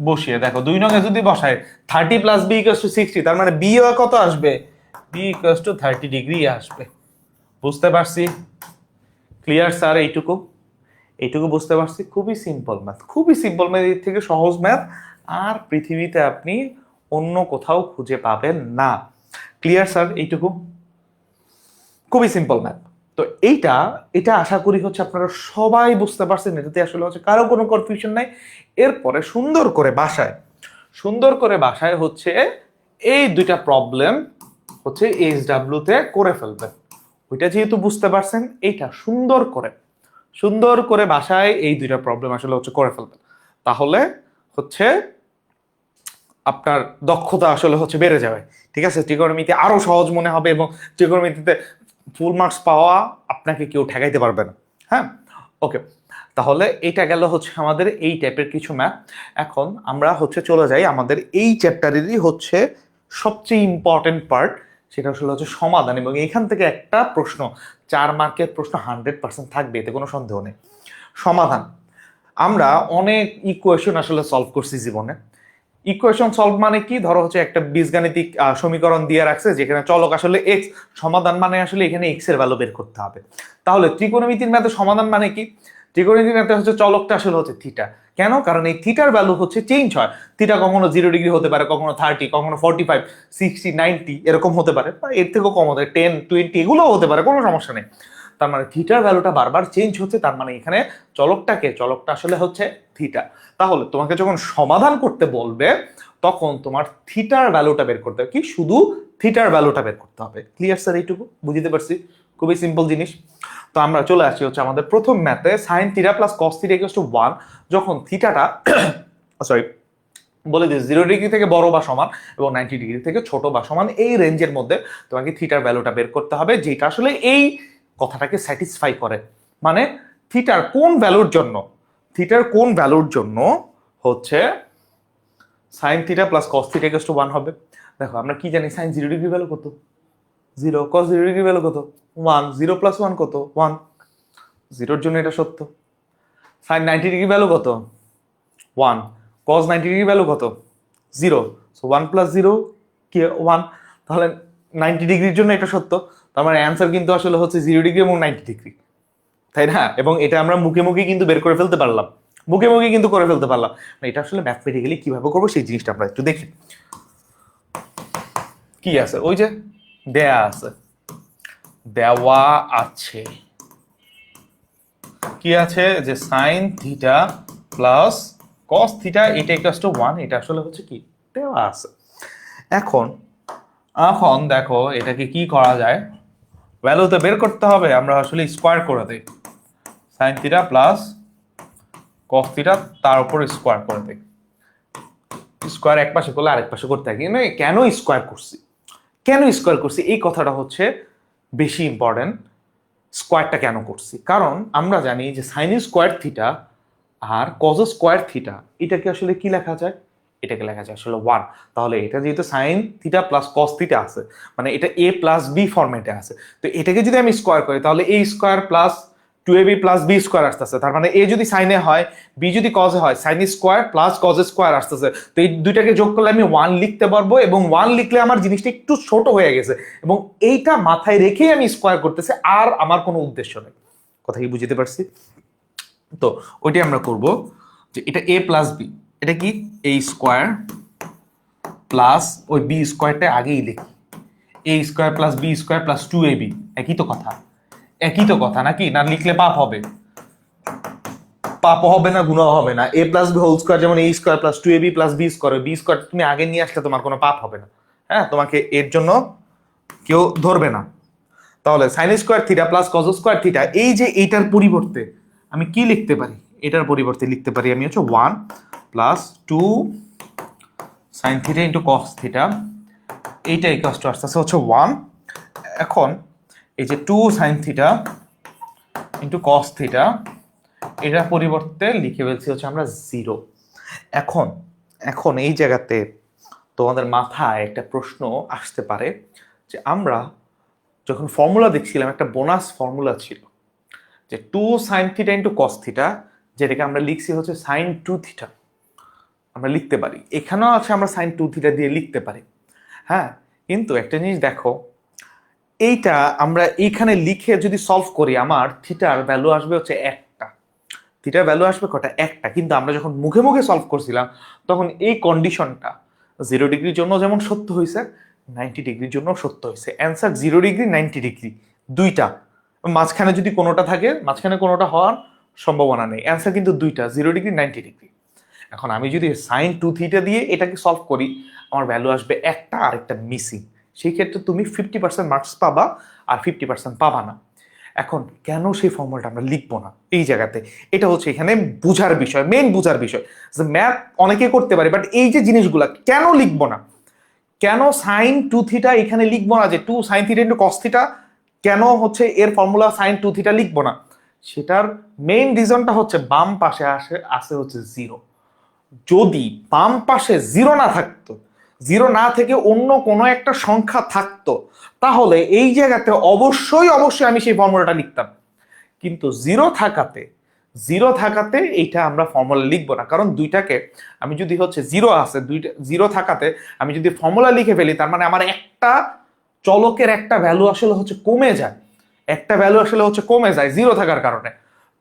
বসিয়ে দেখো 2 নং এ যদি বসাই 30 প্লাস b ইকুয়ালস টু 60, তার মানে b ও কত আসবে? b ইকুয়ালস টু 30 ডিগ্রি আসবে। বুঝতে পারছি? Clear sir? এইটুকু বুঝতে পারছি। খুবই সিম্পল ম্যাথ, এর থেকে সহজ ম্যাথ আর পৃথিবীতে আপনি অন্য কোথাও খুঁজে পাবেন না। Clear sir? এইটুকু খুবই সিম্পল ম্যাথ। তো এটা আশা করি হচ্ছে আপনারা সবাই বুঝতে পারছেন, এটাতে আসলে হচ্ছে কারো কোনো কনফিউশন নাই। এরপরে সুন্দর করে বাসায় হচ্ছে এই দুইটা প্রবলেম হচ্ছে এইচডব্লিউ তে করে ফেলবেন। ওইটা যেহেতু বুঝতে পারছেন, এইটা সুন্দর করে বাসায় এই দুইটা প্রবলেম আসলে হচ্ছে করে ফেলবেন। তাহলে হচ্ছে আপনার দক্ষতা আসলে হচ্ছে বেড়ে যাবে। ঠিক আছে, ট্রিগোনোমেট্রি আরো সহজ মনে হবে এবং ট্রিগোনোমেট্রিতে ফুল মার্কস পাওয়া আপনাকে কেউ ঠেকাইতে পারবে না। হ্যাঁ, ওকে, তাহলে এটা গেল হচ্ছে আমাদের এই টাইপের কিছু ম্যাথ। এখন আমরা হচ্ছে চলে যাই আমাদের এই চ্যাপ্টারেরই হচ্ছে সবচেয়ে ইম্পর্টেন্ট পার্ট, সেটা আসলে হচ্ছে সমাধান। এবং এইখান থেকে একটা প্রশ্ন, 4 মার্কের প্রশ্ন 100% থাকবে, এতে কোনো সন্দেহ নেই। সমাধান, আমরা অনেক ইকুয়েশন আসলে সলভ করছি জীবনে। ইকুয়েশন সলভ মানে কি, ধরো হচ্ছে একটা বীজগাণিতিক সমীকরণ দিয়ে রাখছে যেখানে চলক আসলে এক্স, সমাধান মানে আসলে এখানে এক্স এর ভ্যালু বের করতে হবে। তাহলে ত্রিকোণমিতির ম্যাথে সমাধান মানে কি, ত্রিকোণমিতির ম্যাথে হচ্ছে চলকটা আসলে হচ্ছে থিটা। কেন? কারণ এই থিটার ভ্যালু হচ্ছে চেঞ্জ হয়। থিটা কখনো 0 ডিগ্রি হতে পারে, কখনো 30, কখনো 45, 60, 90 এরকম হতে পারে, বা এর থেকেও কম হতে পারে, 10, 20 এগুলোও হতে পারে, কোনো সমস্যা নেই। তার মানে থিটার ভ্যালুটা বারবার চেঞ্জ হচ্ছে, তার মানে এখানে চলকটা আসলে হচ্ছে থিটা। তাহলে তোমাকে যখন সমাধান করতে বলবে তখন তোমার থিটার ভ্যালুটা বের করতে হবে, কি শুধু থিটার ভ্যালুটা বের করতে হবে। Clear sir? এইটুকু বুঝতে পারছি, খুবই সিম্পল জিনিস। তো আমরা চলে আসছি হচ্ছে আমাদের প্রথম ম্যাথে, sine theta plus cos theta equals two 1, যখন থিটাটা সরি বলে দিই 0 ডিগ্রি থেকে বড় বা সমান এবং 90 ডিগ্রি থেকে ছোট বা সমান, এই রেঞ্জের মধ্যে তোমাকে থিটার ভ্যালুটা বের করতে হবে, যেটা আসলে এই কথাটাকে স্যাটিসফাই করে। মানে থিটার কোন ভ্যালুর জন্য হচ্ছে sine theta plus cos theta equals two 1 হবে। দেখো আমরা কি জানি, সাইন 0 ডিগ্রি ভ্যালু কত? 0। কস 0 ডিগ্রি ভ্যালু কত? 1। 0 প্লাস 1 কত? 1। 0 জন্য এটা সত্য। সাইন 90 ডিগ্রি ভ্যালু কত? 1। কস 90 ডিগ্রি ভ্যালু কত? 0। সো 1 প্লাস 0 কি? 1। তাহলে 90 ডিগ্রির জন্য এটা সত্য। তার মানে অ্যান্সার কিন্তু আসলে হচ্ছে 0 ডিগ্রি এবং 90 ডিগ্রি, তাই না? এবং এটা আমরা মুখে মুখে কিন্তু বের করে ফেলতে পারলাম, মুখে মুখে কিন্তু করে ফেলতে পারলাম। এটা আসলে ম্যাথমেটিক্যালি কিভাবে করবো সেই জিনিসটা আমরা একটু দেখি। কি আছে? ওই যে দেয়া আছে, দেওয়া আছে, কি আছে যে sine theta plus cos theta এটা ইকুয়ালস টু 1, এটা আসলে হচ্ছে কি দেওয়া আছে। এখন এখন দেখো এটাকে কি করা যায়, ভ্যালুতে বের করতে হবে, আমরা আসলে স্কোয়ার করে দেই। Sine theta plus cos theta তার উপর স্কোয়ার করে দেই। স্কোয়ার এক পাশে করলে আরেক পাশে করতে থাকি। কেন স্কোয়ার করছি এই কথাটা হচ্ছে বেশি ইম্পর্টেন্ট। স্কোয়ারটা কেন করছি, কারণ আমরা জানি যে সাইন স্কোয়ার থিটা আর কজ স্কোয়ার থিটা এটাকে আসলে কি লেখা যায়, এটাকে লেখা যায় আসলে 1। তাহলে এটা যেহেতু sine theta plus cos theta আছে, মানে এটা a প্লাস বি ফরম্যাটে আছে, তো এটাকে যদি আমি স্কোয়ার করি তাহলে a square plus 2ab plus B square আসতেছে। তার মানে a যদি সাইনে হয়, b যদি কজে হয়, sine square plus cos square আসতেছে। তো এই দুইটাকে যোগ করলে আমি 1 লিখতে পারবো, এবং 1 লিখলে আমার জিনিসটা একটু ছোট হয়ে গেছে, এবং এইটা মাথায় রেখেই আমি স্কোয়ার করতেছি, আর আমার কোনো উদ্দেশ্য নেই। কথা কি বুঝতে পারছি? তো ওইটাই আমরা করব, যে এটা a প্লাস বি, এটা কি a স্কোয়ার প্লাস ওই বি স্কোয়ারটা আগেই লিখি, a square plus B square plus 2ab, একই তো কথা নাকি? না লিখলে পাপ হবে? পাপও হবে না, গুণও হবে না। a plus B whole square যেমন a square plus 2ab plus B square, B square তুমি আগে নিয়ে আসলে তোমার কোনো পাপ হবে না। হ্যাঁ, তোমাকে এর জন্য কেউ ধরবে না। তাহলে sine square theta plus cos square theta, এই যে এইটার পরিবর্তে আমি কি লিখতে পারি, এটার পরিবর্তে লিখতে পারি আমি হচ্ছে 1 plus 2 sine theta into cos theta, এইটা ইকুয়ালস টু আসতেছে হচ্ছে 1। এখন এই যে 2 sine theta into cos theta, এটার পরিবর্তে লিখে ফেলছি হচ্ছে আমরা 0। এখন এখন এই জায়গাতে তোমাদের মাথায় একটা প্রশ্ন আসতে পারে, যে আমরা যখন ফর্মুলা দেখছিলাম একটা বোনাস ফর্মুলা ছিল, যে 2 sine theta into cos theta, যেটাকে আমরা লিখছি হচ্ছে সাইন 2 থিটা, আমরা লিখতে পারি। এখানেও আছে আমরা সাইন 2 থিটা দিয়ে লিখতে পারি। হ্যাঁ, কিন্তু একটা জিনিস দেখো, এইটা আমরা এইখানে লিখে যদি সলভ করি, আমার থিটার ভ্যালু আসবে হচ্ছে থিটার ভ্যালু আসবে কটা? একটা। কিন্তু আমরা যখন মুখে মুখে সলভ করছিলাম তখন এই কন্ডিশনটা 0 ডিগ্রির জন্য যেমন সত্য হয়েছে, 90 ডিগ্রির জন্য সত্য হয়েছে। অ্যান্সার 0 ডিগ্রি 90 ডিগ্রি দুইটা, মাঝখানে যদি কোনোটা থাকে, মাঝখানে কোনোটা হওয়ার সম্ভাবনা নেই। অ্যান্সার কিন্তু দুইটা, 0 ডিগ্রি 90 ডিগ্রি। এখন আমি যদি সাইন 2 থিটা দিয়ে এটাকে সলভ করি, আমার ভ্যালু আসবে একটা, আর একটা মিসিং। সেই ক্ষেত্রে তুমি 50% মার্কস পাবা আর 50% পাবা না। এখন কেন সেই ফর্মুলাটা আমরা লিখবো না এই জায়গাতে, এটা হচ্ছে এখানে বুঝার বিষয়, মেইন বুঝার বিষয়। যে ম্যাথ অনেকে করতে পারে, বাট এই যে জিনিসগুলা কেন লিখবো না, কেন সাইন 2θ এখানে লিখবো না, যে 2 sin θ × cos θ কেন হচ্ছে এর ফর্মুলা সাইন 2θ লিখবো না, সেটার মেইন রিজনটা হচ্ছে বাম পাশে আসে হচ্ছে 0। যদি বাম পাশে 0 না থাকতো, 0 না থেকে অন্য কোনো একটা সংখ্যা থাকতো, তাহলে এই জায়গাতে অবশ্যই আমি সেই ফর্মুলাটা লিখতাম। কিন্তু 0 থাকাতে এইটা আমরা ফর্মুলা লিখবো না, কারণ দুইটাকে আমি যদি হচ্ছে 0 আছে, দুইটা 0 থাকাতে আমি যদি ফর্মুলা লিখে ফেলি, তার মানে আমার একটা চলকের একটা ভ্যালু আসলে হচ্ছে কমে যায়, একটা ভ্যালু আসলে হচ্ছে কমে যায় 0 থাকার কারণে।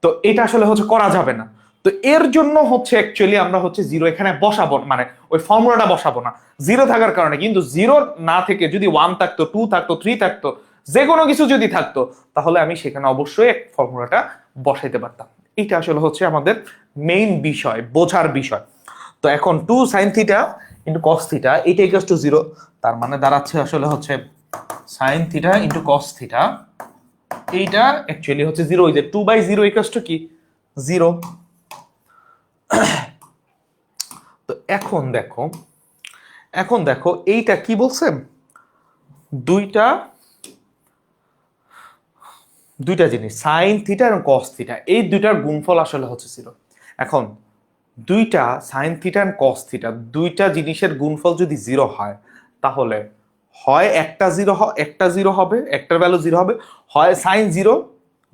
তো এটা আসলে হচ্ছে করা যাবে না। তো এর জন্য হচ্ছে অ্যাকচুয়ালি আমরা হচ্ছে 0 এখানে বসাবো, মানে ওই ফর্মুলাটা বসাবো না 0 থাকার কারণে। কিন্তু 0 না থেকে যদি 1 থাকতো, 2 থাকতো, 3 থাকতো, যে কোনো কিছু যদি থাকতো, তাহলে আমি সেখানে অবশ্যই এক ফর্মুলাটা বসাইতে পারতাম। এটা আসলে হচ্ছে আমাদের মেইন বিষয়, বোঝার বিষয়। তো এখন 2 sin θ × cos θ এটা ইকুয়ালস টু 0, তার মানে দাঁড়াচ্ছে আসলে হচ্ছে sin θ × cos θ, এইটা অ্যাকচুয়ালি হচ্ছে 0, ওই যে 2/0 ইকুয়ালস টু কি 0। তো এখন দেখো এইটা কি বলছে, দুইটা জিনিস সাইন থিটা এবং কস থিটা, এই দুইটার গুণফল আসলে হচ্ছে 0। এখন দুইটা সাইন থিটা এবং কস থিটা দুইটা জিনিসের গুণফল যদি 0 হয়, তাহলে হয় একটা 0 হবে, একটার ভ্যালু 0 হবে, হয় সাইন 0,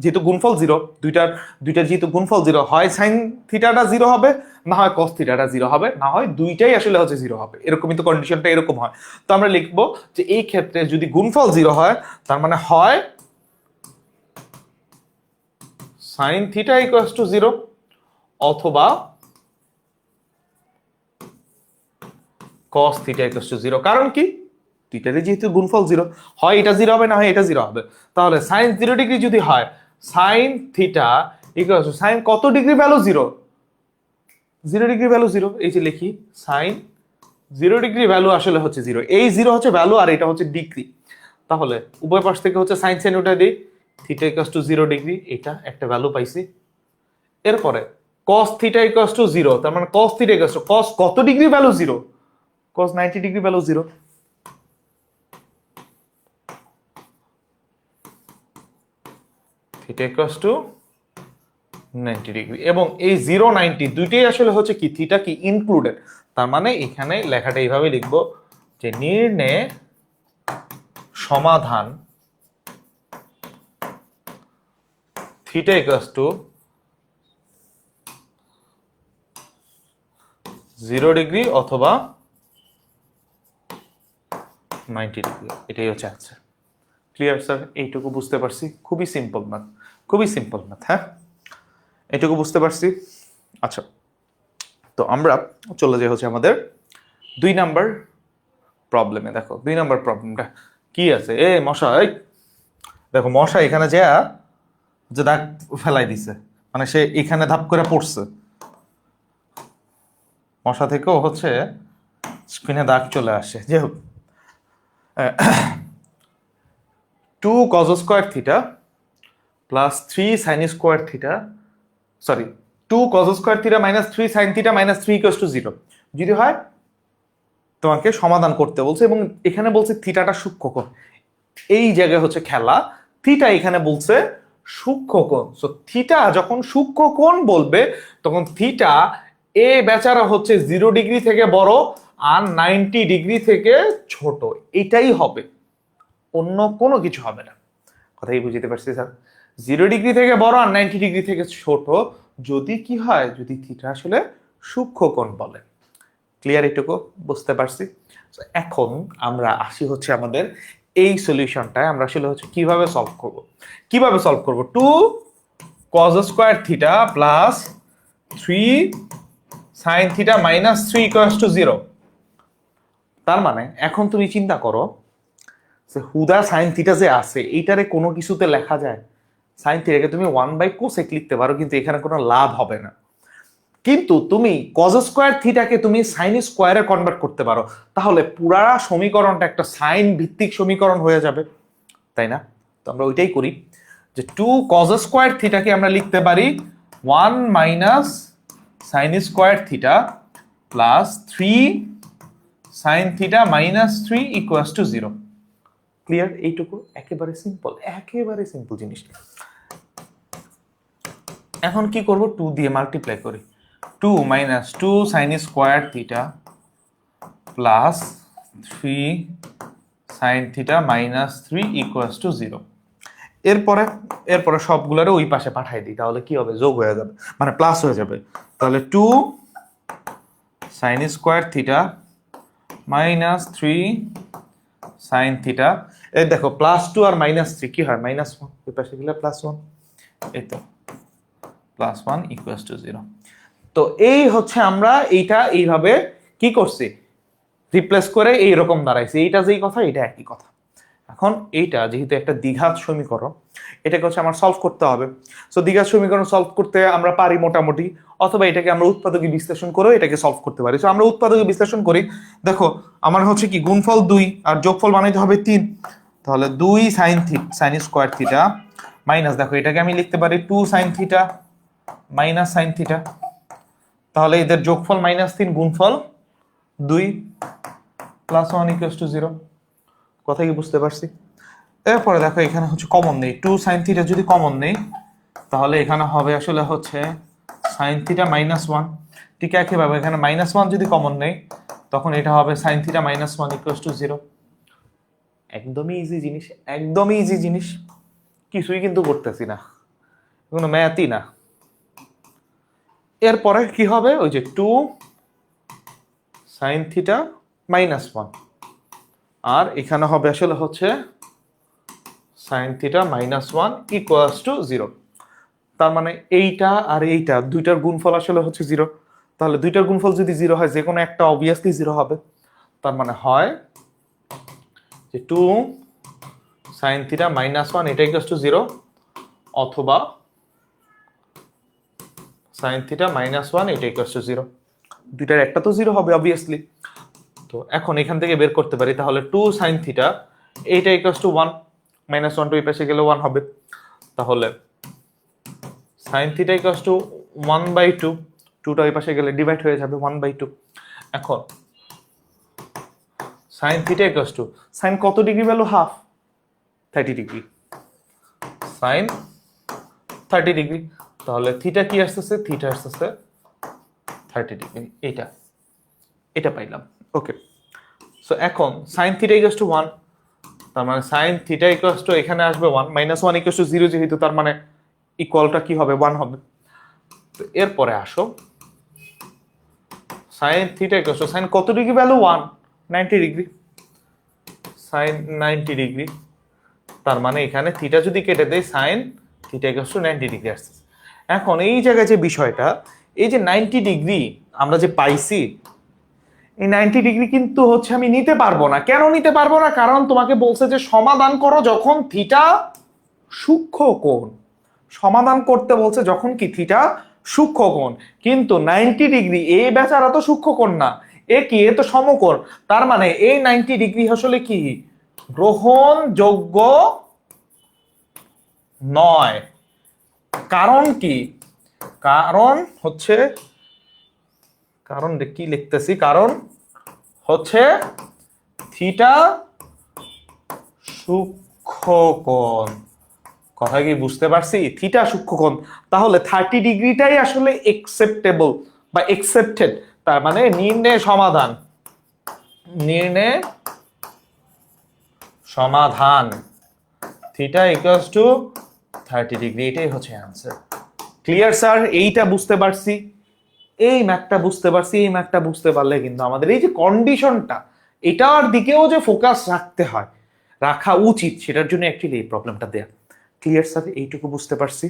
যেহেতু গুণফল 0, দুইটার যেহেতু গুণফল 0, হয় সাইন থিটাটা 0 হবে, না হয় কস থিটাটা 0 হবে, না হয় দুইটাই আসলে হচ্ছে 0 হবে। এরকমই তো কন্ডিশনটা এরকম হয়। তো আমরা লিখবো যে এই ক্ষেত্রে যদি গুণফল 0 হয়, তার মানে হয় সাইন থিটা ইকুয়ালস টু 0, অথবা cos থিটা ইকুয়ালস টু 0। কারণ কি, দুইটারই যেহেতু গুণফল 0, হয় এটা 0 হবে, না হয় এটা 0 হবে। তাহলে সাইন 0 ডিগ্রি যদি হয়, sine theta equals to sine কত ডিগ্রি ভ্যালু 0, 0 ডিগ্রি ভ্যালু 0, এই যে লিখি সাইন 0 ডিগ্রি ভ্যালু আসলে হচ্ছে 0, এই 0 হচ্ছে ভ্যালু আর এটা হচ্ছে ডিগ্রি। তাহলে উভয় পাশ থেকে হচ্ছে সাইন সাইন উঠে দিই, থিটা ইকুয়ালস টু 0 ডিগ্রি, এটা একটা ভ্যালু পাইছি। এরপরে cos থিটা ইকুয়ালস টু 0, তার মানে cos theta equals to cos কত degree value 0, cos 90 degree value 0। Theta equals to 90 degree, এবং এই 0 90 দুইটাই আসলে হচ্ছে কি থিটা কি ইনক্লুডেড। তার মানে এখানে লেখাটা এইভাবে লিখবো যে নির্ণয় সমাধান থিটা ইকুয়ালস টু 0 ডিগ্রি অথবা 90 ডিগ্রি, এটাই হচ্ছে আনসার। Clear sir? এইটুকু বুঝতে পারছি, খুবই সিম্পল ম্যাথ, হ্যাঁ, এইটুকু বুঝতে পারছি। আচ্ছা, তো আমরা চলে যাই হচ্ছে আমাদের 2 নাম্বার প্রবলেমে। দেখো 2 নাম্বার প্রবলেমটা কি আছে, এ মশা, এই দেখো মশা এখানে যে দাগ ফেলাই দিছে, মানে সে এখানে ধাপ করে পড়ছে, মশা থেকেও হচ্ছে স্ক্রিনে দাগ চলে আসে। যে হোক, 2 cos square theta plus 3 sine square theta, sorry 2 cos square theta minus 3 sine theta minus 3 equals to 0 যদি হয়, তোমাকে সমাধান করতে বলছে, এবং এখানে বলছে থিটাটা সূক্ষ্মকোণ। এই জায়গায় হচ্ছে খেলা, থিটা এখানে বলছে সূক্ষ্মকোণ। সো থিটা যখন সূক্ষ্মকোণ বলবে, তখন থিটা এ বেচারা হচ্ছে 0 ডিগ্রি থেকে বড় আর 90 ডিগ্রি থেকে ছোট, এটাই হবে, অন্য কোনো কিছু হবে না। কথাই বুঝতে পারছি স্যার? 0 ডিগ্রি থেকে বড় আর 90 ডিগ্রি থেকে ছোট যদি কি হয়, যদি থিটা আসলে সূক্ষ্মকোণ বলে। ক্লিয়ার? এটুকু বুঝতে পারছি। এখন আমরা আসি হচ্ছে আমাদের এই সলিউশনটায়, আমরা আসলে হচ্ছে কিভাবে সলভ করব। 2 cos square theta plus 3 sin theta minus 3 equals to 0। তার মানে এখন তুমি চিন্তা করো যে হুদা sin থিটা যে আছে, এইটারে কোনো কিছুতে লেখা যায়? sin থিটাকে তুমি 1/cosec লিখতে পারো, কিন্তু এখানে কোনো লাভ হবে না। কিন্তু তুমি cos স্কয়ার থিটাকে তুমি sin স্কয়ারে কনভার্ট করতে পারো, তাহলে পুরা সমীকরণটা একটা সাইন ভিত্তিক সমীকরণ হয়ে যাবে, তাই না? তো আমরা ওইটাই করি। যে 2 cos স্কয়ার থিটাকে আমরা লিখতে পারি 1 minus sin square theta plus 3 sin theta minus 3 equals to 0। Clear? এইটুকু একেবারে সিম্পল জিনিস। এখন কি করব, 2 দিয়ে মাল্টিপ্লাই করি, 2 minus 2 sin square theta plus 3 sin theta minus 3 equals to 0। এরপরে সবগুলোরে ওই পাশে পাঠাই দিই, তাহলে কি হবে, যোগ হয়ে যাবে, মানে প্লাস হয়ে যাবে। তাহলে 2 sin square theta minus 3 sin theta, এই দেখো +2 আর -3 কি হয়, -1, ওই পাশে গেলে +1, এই তো +1 ইকুয়ালস টু 0। তো এই হচ্ছে আমরা এইটা এইভাবে কি করছি, রিপ্লেস করে এইরকম দাঁড়াইছি, এইটা যেই কথা এটা একই কথা। এখন এইটা যেহেতু একটা দ্বিঘাত সমীকরণ, এটাকে হচ্ছে আমার সলভ করতে হবে। সো দ্বিঘাত সমীকরণ সলভ করতে আমরা পারি মোটামুটি, অথবা এটাকে আমরা উৎপাদকে বিশ্লেষণ করে এটাকে সলভ করতে পারি। সো আমরা উৎপাদকে বিশ্লেষণ করি, দেখো আমার হচ্ছে কি গুণফল 2 আর যোগফল বানাইতে হবে 3, তাহলে 2 sin স্কয়ার থিটা মাইনাস, দেখো এটাকে আমি লিখতে পারি 2 sin theta minus sin theta, তাহলে এদের যোগফল -3 গুণফল 2 +1 ইকুয়ালস টু 0। কথা কি বুঝতে পারছি? এরপরে দেখো এখানে হচ্ছে কমন নেই, 2 sin থিটা যদি কমন নেই তাহলে এখানে হবে আসলে হচ্ছে sin থিটা -1। ঠিক একইভাবে এখানে -1 যদি কমন নেই তখন এটা হবে sin থিটা -1 ইকুয়ালস টু 0। একদমই ইজি জিনিস, কিছুই কিন্তু করতেছি না, কোনো ম্যাথই না। এরপরে কি হবে, ওই যে 2 sin থিটা -1, আর এখানে হবে আসলে হচ্ছে sin থিটা -1 ইকুয়ালস টু 0। তার মানে এইটা আর এইটা দুইটার গুণফল আসলে হচ্ছে 0, তাহলে দুইটার গুণফল যদি 0 হয় যে কোনো একটা অবভিয়াসলি 0 হবে। তার মানে হয় যে 2 sin থিটা -1 এটা ইকুয়ালস টু 0, অথবা sin থিটা -1 এটা ইকুয়ালস টু 0। দুইটার একটা তো 0 হবে অবভিয়াসলি। তো এখন এখান থেকে বের করতে পারি, তাহলে 2 sin থিটা এইটা ইকুয়ালস টু 1, -1 টু এই পাশে গেলে 1 হবে, তাহলে sin থিটা ইকুয়ালস টু 1/2, 2টা এই পাশে গেলে ডিভাইড হয়ে যাবে 1/2। এখন sin theta equals two, sin কত degree value, half, 30 degree, sin 30 degree, তাহলে থিটা কি আসতেছে, থিটা আসতেছে 30 ডিগ্রি, এটা পাইলাম। ওকে, সো এখন sin থিটা ইকুয়ালস টু 1, তার মানে sin থিটা ইকুয়ালস টু এখানে আসবে 1, -1 ইকুয়ালস টু 0 যেহেতু, তার মানে ইকুয়ালটা কি হবে, 1 হবে। তো এরপরে আসো sin theta equals two, sin কত degree value, 1, 90 degree, sin 90 degree, তার মানে এখানে থিটা যদি কেটে দেয় sin theta equals to 90 degree আসছে। এখন এই জায়গায় যে বিষয়টা, এই যে 90 ডিগ্রি আমরা যে পাইছি, এই 90 ডিগ্রি কিন্তু হচ্ছে আমি নিতে পারবো না। কেন নিতে পারবো না? কারণ তোমাকে বলছে যে সমাধান করো যখন থিটা সূক্ষ্ম কোণ, সমাধান করতে বলছে যখন কি থিটা সূক্ষ্ম কোণ, কিন্তু 90 ডিগ্রি এই বেচারা তো সূক্ষ্ম কোণ না, এ কি, এ তো সমকোণ। তার মানে এই 90 ডিগ্রি আসলে কি গ্রহণযোগ্য নয়। কারণ কি, কারণ হচ্ছে, কারণ কি লিখতেছি, কারণ হচ্ছে থিটা সূক্ষ্ম কোণ। কথা কি বুঝতে পারছি? থিটা সূক্ষ্ম কোণ, তাহলে 30 ডিগ্রিটাই আসলে একসেপ্টেবল বা একসেপ্টেড। তার মানে নির্ণয় সমাধান থিটা ইকুয়ালস টু 30 ডিগ্রি, এটাই হচ্ছে অ্যান্সার। Clear sir? এইটা বুঝতে পারছি, এই ম্যাথটা বুঝতে পারছি, এই ম্যাথটা বুঝতে পারলে কিন্তু আমাদের এই যে কন্ডিশনটা, এটার দিকেও যে ফোকাস রাখতে হয়, রাখা উচিত, সেটার জন্য অ্যাকচুয়ালি এই প্রবলেমটা দেয়া। Clear sir? এইটুকু বুঝতে পারছি,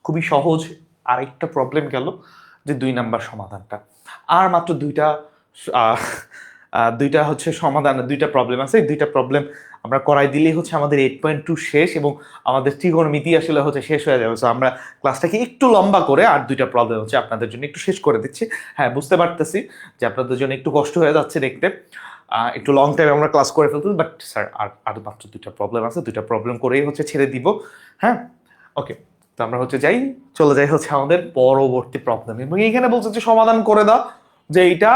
খুবই সহজ। আরেকটা প্রবলেম গেল যে 2 নাম্বার সমাধানটা, আর মাত্র দুইটা হচ্ছে সমাধান, 2টা প্রবলেম আছে, এই 2টা প্রবলেম আমরা করাই দিলেই হচ্ছে আমাদের 8.2 শেষ, এবং আমাদের ত্রিকোণমিতি আসলে হচ্ছে শেষ হয়ে যাবে। সো আমরা ক্লাসটাকে একটু লম্বা করে আর 2টা প্রবলেম হচ্ছে আপনাদের জন্য একটু শেষ করে দিচ্ছি। হ্যাঁ, বুঝতে পারতেছি যে আপনাদের জন্য একটু কষ্ট হয়ে যাচ্ছে দেখতে, একটু লং টাইম আমরা ক্লাস করে ফেলতে, বাট স্যার আর মাত্র 2টা প্রবলেম আছে, 2টা প্রবলেম করেই হচ্ছে ছেড়ে দিব। হ্যাঁ, ওকে, তো আমরা হচ্ছে চলে যাই হচ্ছে আমাদের পরবর্তী প্রবলেম, এবং এইখানে বলছে যে সমাধান করে দাও যে এইটা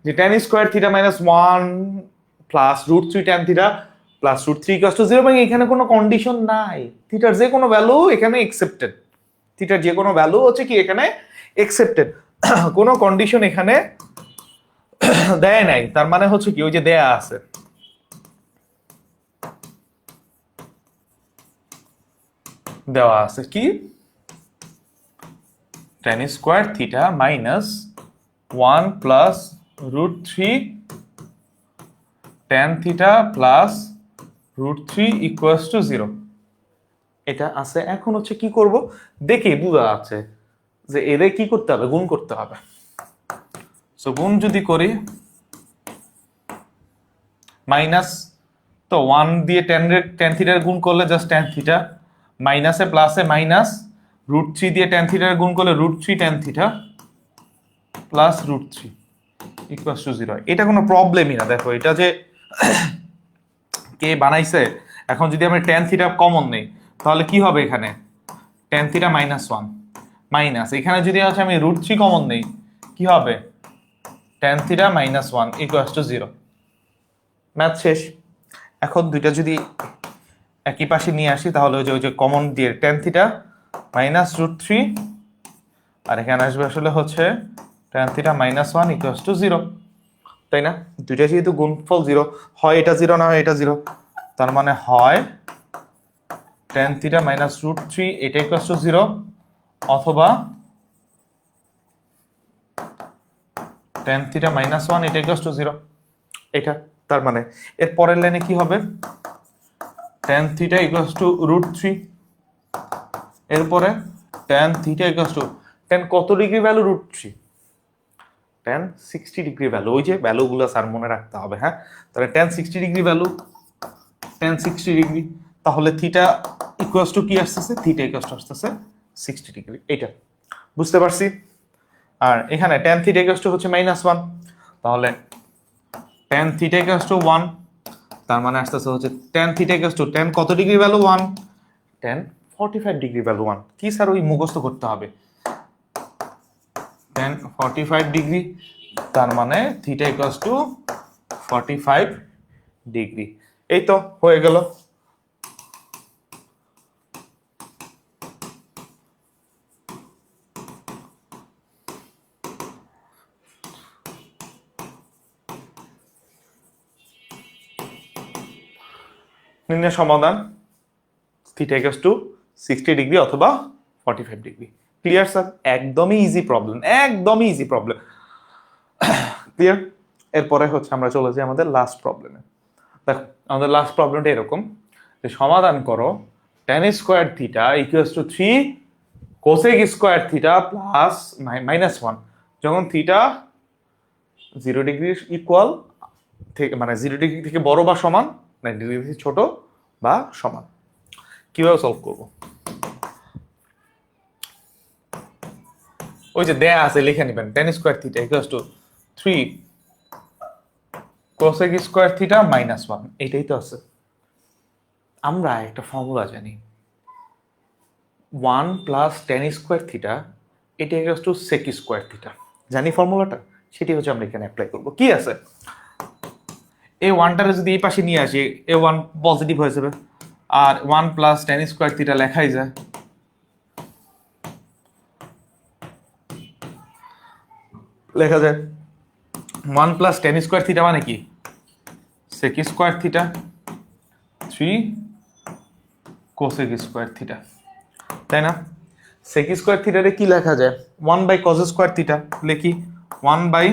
যে tan square theta minus 1 plus √3 tan theta plus √3 equals to 0, এবং এখানে কোনো কন্ডিশন নাই, থিটার যে কোনো ভ্যালু এখানে একসেপ্টেড, থিটার যে কোনো ভ্যালু হচ্ছে কি এখানে একসেপ্টেড, কোনো কন্ডিশন এখানে দেয় নাই, তার মানে হচ্ছে কি ওই যে দেয়া আছে দেওয়া আছে কি tan square theta minus 1 plus √3 tan theta plus √3 equals to 0, এটা আছে। এখন হচ্ছে কি করব দেখি বুঝা আছে যে এদের কি করতে হবে, গুণ করতে হবে। সো গুণ যদি করি মাইনাস, তো 1 দিয়ে tan থিটার গুণ করলে জাস্ট tan থিটা, মাইনাসে প্লাসে মাইনাস, √3 দিয়ে tan থিটার গুণ করলে √3 tan theta plus √3 equals to 0। এটা কোনো প্রবলেমই না, দেখো এটা যে কে বানাইছে, এখন যদি আমি tan থিটা কমন নেই তাহলে কি হবে, এখানে tan থিটা মাইনাস 1 মাইনাস, এখানে যদি হচ্ছে আমি √3 কমন নেই কি হবে, tan theta minus 1 equals to 0। Math শেষ। এখন দুইটা যদি একই পাশে নিয়ে আসি তাহলে ওই যে কমন দিয়ে tan থিটা মাইনাস √3, আর এখানে আসবে আসলে হচ্ছে tan theta minus 1 equals to 0, তাই না? দুইটা যেহেতু গুণফল 0, হয় এটা 0 না হয় এটা 0, তার মানে হয় tan থিটা মাইনাস √3 এটা ইকুয়ালস টু 0, অথবা tan থিটা মাইনাস 1 এটা ইকুয়ালস টু 0, এটা। তার মানে এর পরের লাইনে কি হবে, tan থিটা ইকুয়ালস টু √3, এরপরে tan theta equals two tan কত degree value, √3, tan 60 degree value, ওই যে ভ্যালুগুলো স্যার মনে রাখতে হবে, হ্যাঁ। তাহলে tan 60 degree value, tan 60 degree, তাহলে থিটা ইকুয়ালস টু কি আসতেছে, থিটা ইকুয়ালস টু আসতেছে 60 ডিগ্রি, এটা বুঝতে পারছি। আর এখানে tan থিটা ইকুয়ালস টু হচ্ছে -1, তাহলে tan থিটা ইকুয়ালস টু 1, তার মানে আসতেছে হচ্ছে tan theta equals two tan কত degree value 1, tan 45 degree value 1, কি স্যার ওই মুখস্থ করতে হবে, tan 45 ডিগ্রি, তার মানে থিটা ইকুয়ালস টু 45 ডিগ্রি। এই তো হয়ে গেল। নির্ণয় সমাধান থিটা ইকুয়ালস টু 60 ডিগ্রি অথবা 45 ডিগ্রি। Clear sir? একদমই ইজি প্রবলেম, একদমই ইজি প্রবলেম। ক্লিয়ার? এরপরে হচ্ছে আমরা চলে যাই আমাদের লাস্ট প্রবলেমে। দেখো আমাদের লাস্ট প্রবলেমটা এরকম যে সমাধান করো tan square theta equals to 3 cosec square theta plus -1, যখন থিটা 0 ডিগ্রি ইকুয়াল থেকে মানে 0 ডিগ্রি থেকে বড় বা সমান, 90 ডিগ্রি থেকে ছোট বা সমান। কিভাবে সলভ করব? ওই যে দেয়া আছে লিখে নেবেন, tan square theta equals to 3 cosec square theta -1, এটাই তো আছে। আমরা একটা ফর্মুলা জানি, 1 প্লাস tan স্কয়ার থিটা এটা equals two sec square theta, জানি ফর্মুলাটা, সেটি হচ্ছে আমরা এখানে অ্যাপ্লাই করব। কি আছে, এই ওয়ানটারে যদি এই পাশে নিয়ে আসি এ ওয়ান পজিটিভ হয়ে যাবে, আর 1 প্লাস tan স্কয়ার থিটা লেখাই যায়, লেখা যায় 1 প্লাস tan স্কয়ার থিটা মানে কি, sec square theta 3 cosec square theta, তাই না? sec স্কয়ার থিটারে কি লেখা যায়, 1 বাই cos স্কয়ার থিটা, লিখি 1 বাই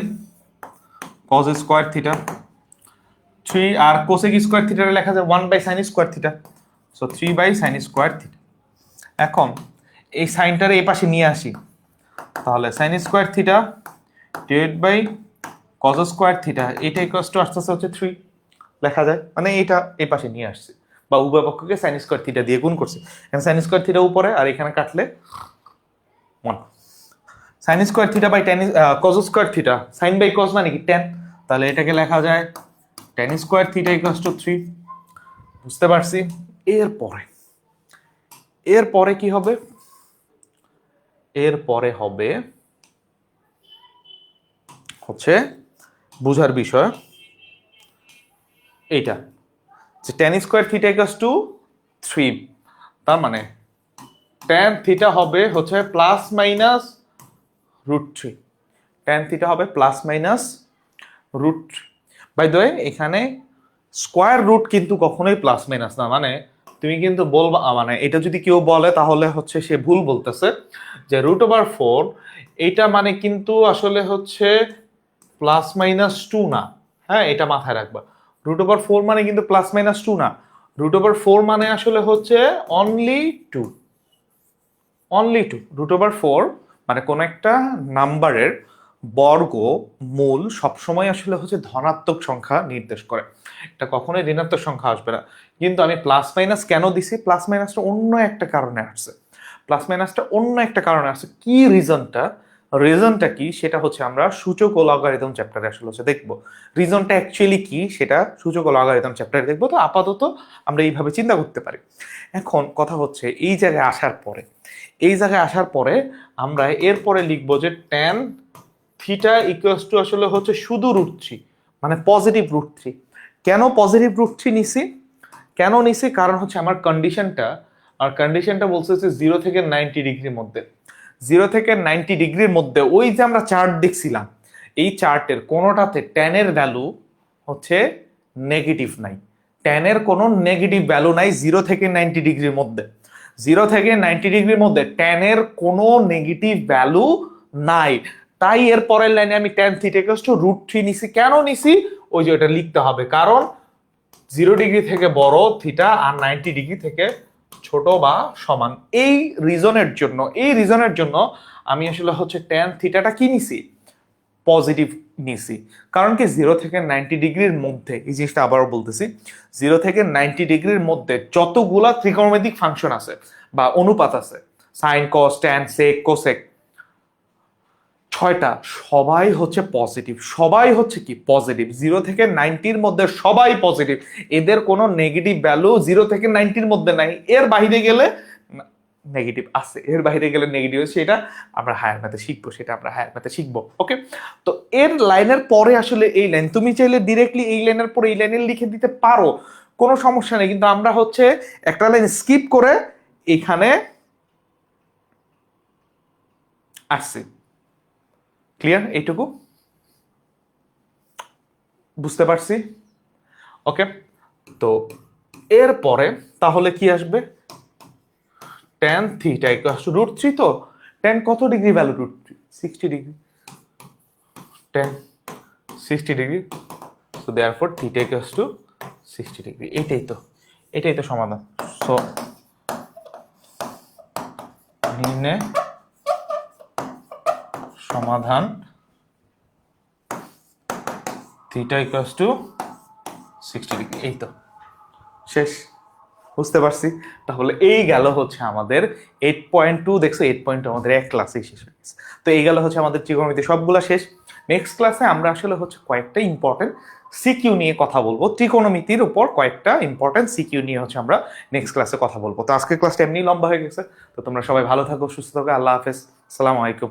cos স্কয়ার থিটা 3, আর কোসেক স্কয়ার থিটারে লেখা যায় 1 by sin square theta, so 3 by sin square theta. এখন এই সাইনটারে এই পাশে নিয়ে আসি, তাহলে sin square theta divide by cos square theta এটা ইকুয়ালস টু আসতেছে হচ্ছে 3, লেখা যায়, মানে এটা এই পাশে নিয়ে আসছে, বা উভয় পক্ষকে sin স্কয়ার থিটা দিয়ে গুণ করছে। এখানে sin স্কয়ার থিটা উপরে, আর এখানে কাটলে 1, sin square theta by tan cos square theta, sin by cos মানে কি tan, তাহলে এটাকে লেখা যায় tan square theta equals to 3। বুঝতে পারছি? এরপরে এরপরে কি হবে, এরপরে হবে হচ্ছে বুঝার বিষয় এইটা, যে tan square theta equals to 3, তার মানে tan থিটা হবে হচ্ছে প্লাস মাইনাস √3, tan থিটা হবে plus minus √3। By the way এখানে স্কয়ার রুট কিন্তু কখনোই প্লাস মাইনাস না, মানে তুমি কিন্তু বলবা, মানে এটা যদি কেউ বলে তাহলে হচ্ছে সে ভুল বলতেছে, যে √4 এটা মানে কিন্তু আসলে হচ্ছে +-2 না। হ্যাঁ, এটা মাথায় রাখবা, √4 মানে কিন্তু +-2 না, √4 মানে আসলে হচ্ছে অনলি 2, অনলি 2। √4 মানে কোন একটা নাম্বারের বর্গ মূল সবসময় আসলে হচ্ছে ধনাত্মক সংখ্যা নির্দেশ করে, এটা কখনোই ঋণাত্মক সংখ্যা আসবে না। কিন্তু আমি প্লাস মাইনাস কেন দিছি, প্লাস মাইনাসটা অন্য একটা কারণে আসছে, প্লাস মাইনাসটা অন্য একটা কারণে আসছে। কি রিজনটা, রিজনটা কি সেটা হচ্ছে আমরা সূচক ও লগারিদম চ্যাপ্টারে আসলে হচ্ছে দেখবো, রিজনটা অ্যাকচুয়ালি কি সেটা সূচক ও লগারিদম চ্যাপ্টারে দেখবো। তো আপাতত আমরা এইভাবে চিন্তা করতে পারি। এখন কথা হচ্ছে এই জায়গায় আসার পরে, এই জায়গায় আসার পরে আমরা এরপরে লিখবো যে tan থিটা ইকুয়ালস টু আসলে হচ্ছে শুধু √3, মানে পজিটিভ √3। কেন পজিটিভ √3 নিছি, কেন নিছি, কারণ হচ্ছে আমার কন্ডিশনটা, আর কন্ডিশনটা বলছে যে 0 থেকে 90 ডিগ্রির মধ্যে, 0 থেকে 90 ডিগ্রির মধ্যে ওই যে আমরা চার্ট দেখছিলাম, এই চার্টের কোনোটাতে tan এর ভ্যালু হচ্ছে নেগেটিভ নাই, tan এর কোনো নেগেটিভ ভ্যালু নাই 0 থেকে 90 ডিগ্রির মধ্যে, 0 থেকে 90 ডিগ্রির মধ্যে tan এর কোনো নেগেটিভ ভ্যালু নাই। তাই এর পরের লাইনে আমি tan থিটা ইকুয়ালস টু √3 নিছি। কেন নিছি, ওই যে এটা লিখতে হবে, কারণ 0 ডিগ্রি থেকে বড় থিটা আর 90 ডিগ্রি থেকে ছোট বা সমান, এই রিজনের জন্য, এই রিজনের জন্য আমি আসলে হচ্ছে tan থিটাটা কি নিছি, পজিটিভ নিছি। কারণ কি 0 থেকে 90 ডিগ্রির মধ্যে, এই জিনিসটা আবারও বলতেছি, 0 থেকে 90 ডিগ্রির মধ্যে যতগুলা ত্রিকোণমিতিক ফাংশন আছে বা অনুপাত আছে, sine cos tan sec cosec, 6টা, সবাই হচ্ছে পজিটিভ, সবাই হচ্ছে কি পজিটিভ, 0 থেকে 90-র মধ্যে সবাই পজিটিভ, এদের কোনো নেগেটিভ ভ্যালু 0 থেকে 90-র মধ্যে নাই। এর বাইরে গেলে নেগেটিভ আছে, এর বাইরে গেলে নেগেটিভ আছে, সেটা আমরা হায়ার ম্যাথে শিখবো, সেটা আমরা হায়ার ম্যাথে শিখবো। ওকে, তো এর লাইনের পরে আসলে এই লাইন, তুমি চাইলে ডিরেক্টলি এই লাইনের পরে এই লাইনে লিখে দিতে পারো, কোনো সমস্যা নেই, কিন্তু আমরা হচ্ছে একটা লাইন স্কিপ করে এখানে আসছি। ক্লিয়ার, এইটুকু বুঝতে পারছি? ওকে, তো এরপরে তাহলে কি আসবে, tan থিটা ইকুয়ালস টু √3, তো tan কত degree value, √3 60 degree, tan 60 degree, so therefore theta equals to 60 degree. এটাই তো, এটাই তো সমাধান। সো নিম্নে সমাধান থিটা ইকুয়ালস টু 60 ডিগ্রি, এই তো শেষ। বুঝতে পারছি? তাহলে এই গেল হচ্ছে আমাদের 8.2, দেখছো 8.2 আমাদের এক ক্লাসেই শেষ হয়ে গেছে। তো এই গেল হচ্ছে আমাদের ত্রিকোণমিতি সবগুলা শেষ। নেক্সট ক্লাসে আমরা আসলে হচ্ছে কয়েকটা ইম্পর্টেন্ট সিকিউ নিয়ে কথা বলবো, ত্রিকোণমিতির উপর কয়েকটা ইম্পর্টেন্ট সিকিউ নিয়ে হচ্ছে আমরা নেক্সট ক্লাসে কথা বলবো। তো আজকের ক্লাসটা এমনি লম্বা হয়ে গেছে, তো তোমরা সবাই ভালো থাকো, সুস্থ থাকো, আল্লাহ হাফেজ, আসসালামু আলাইকুম।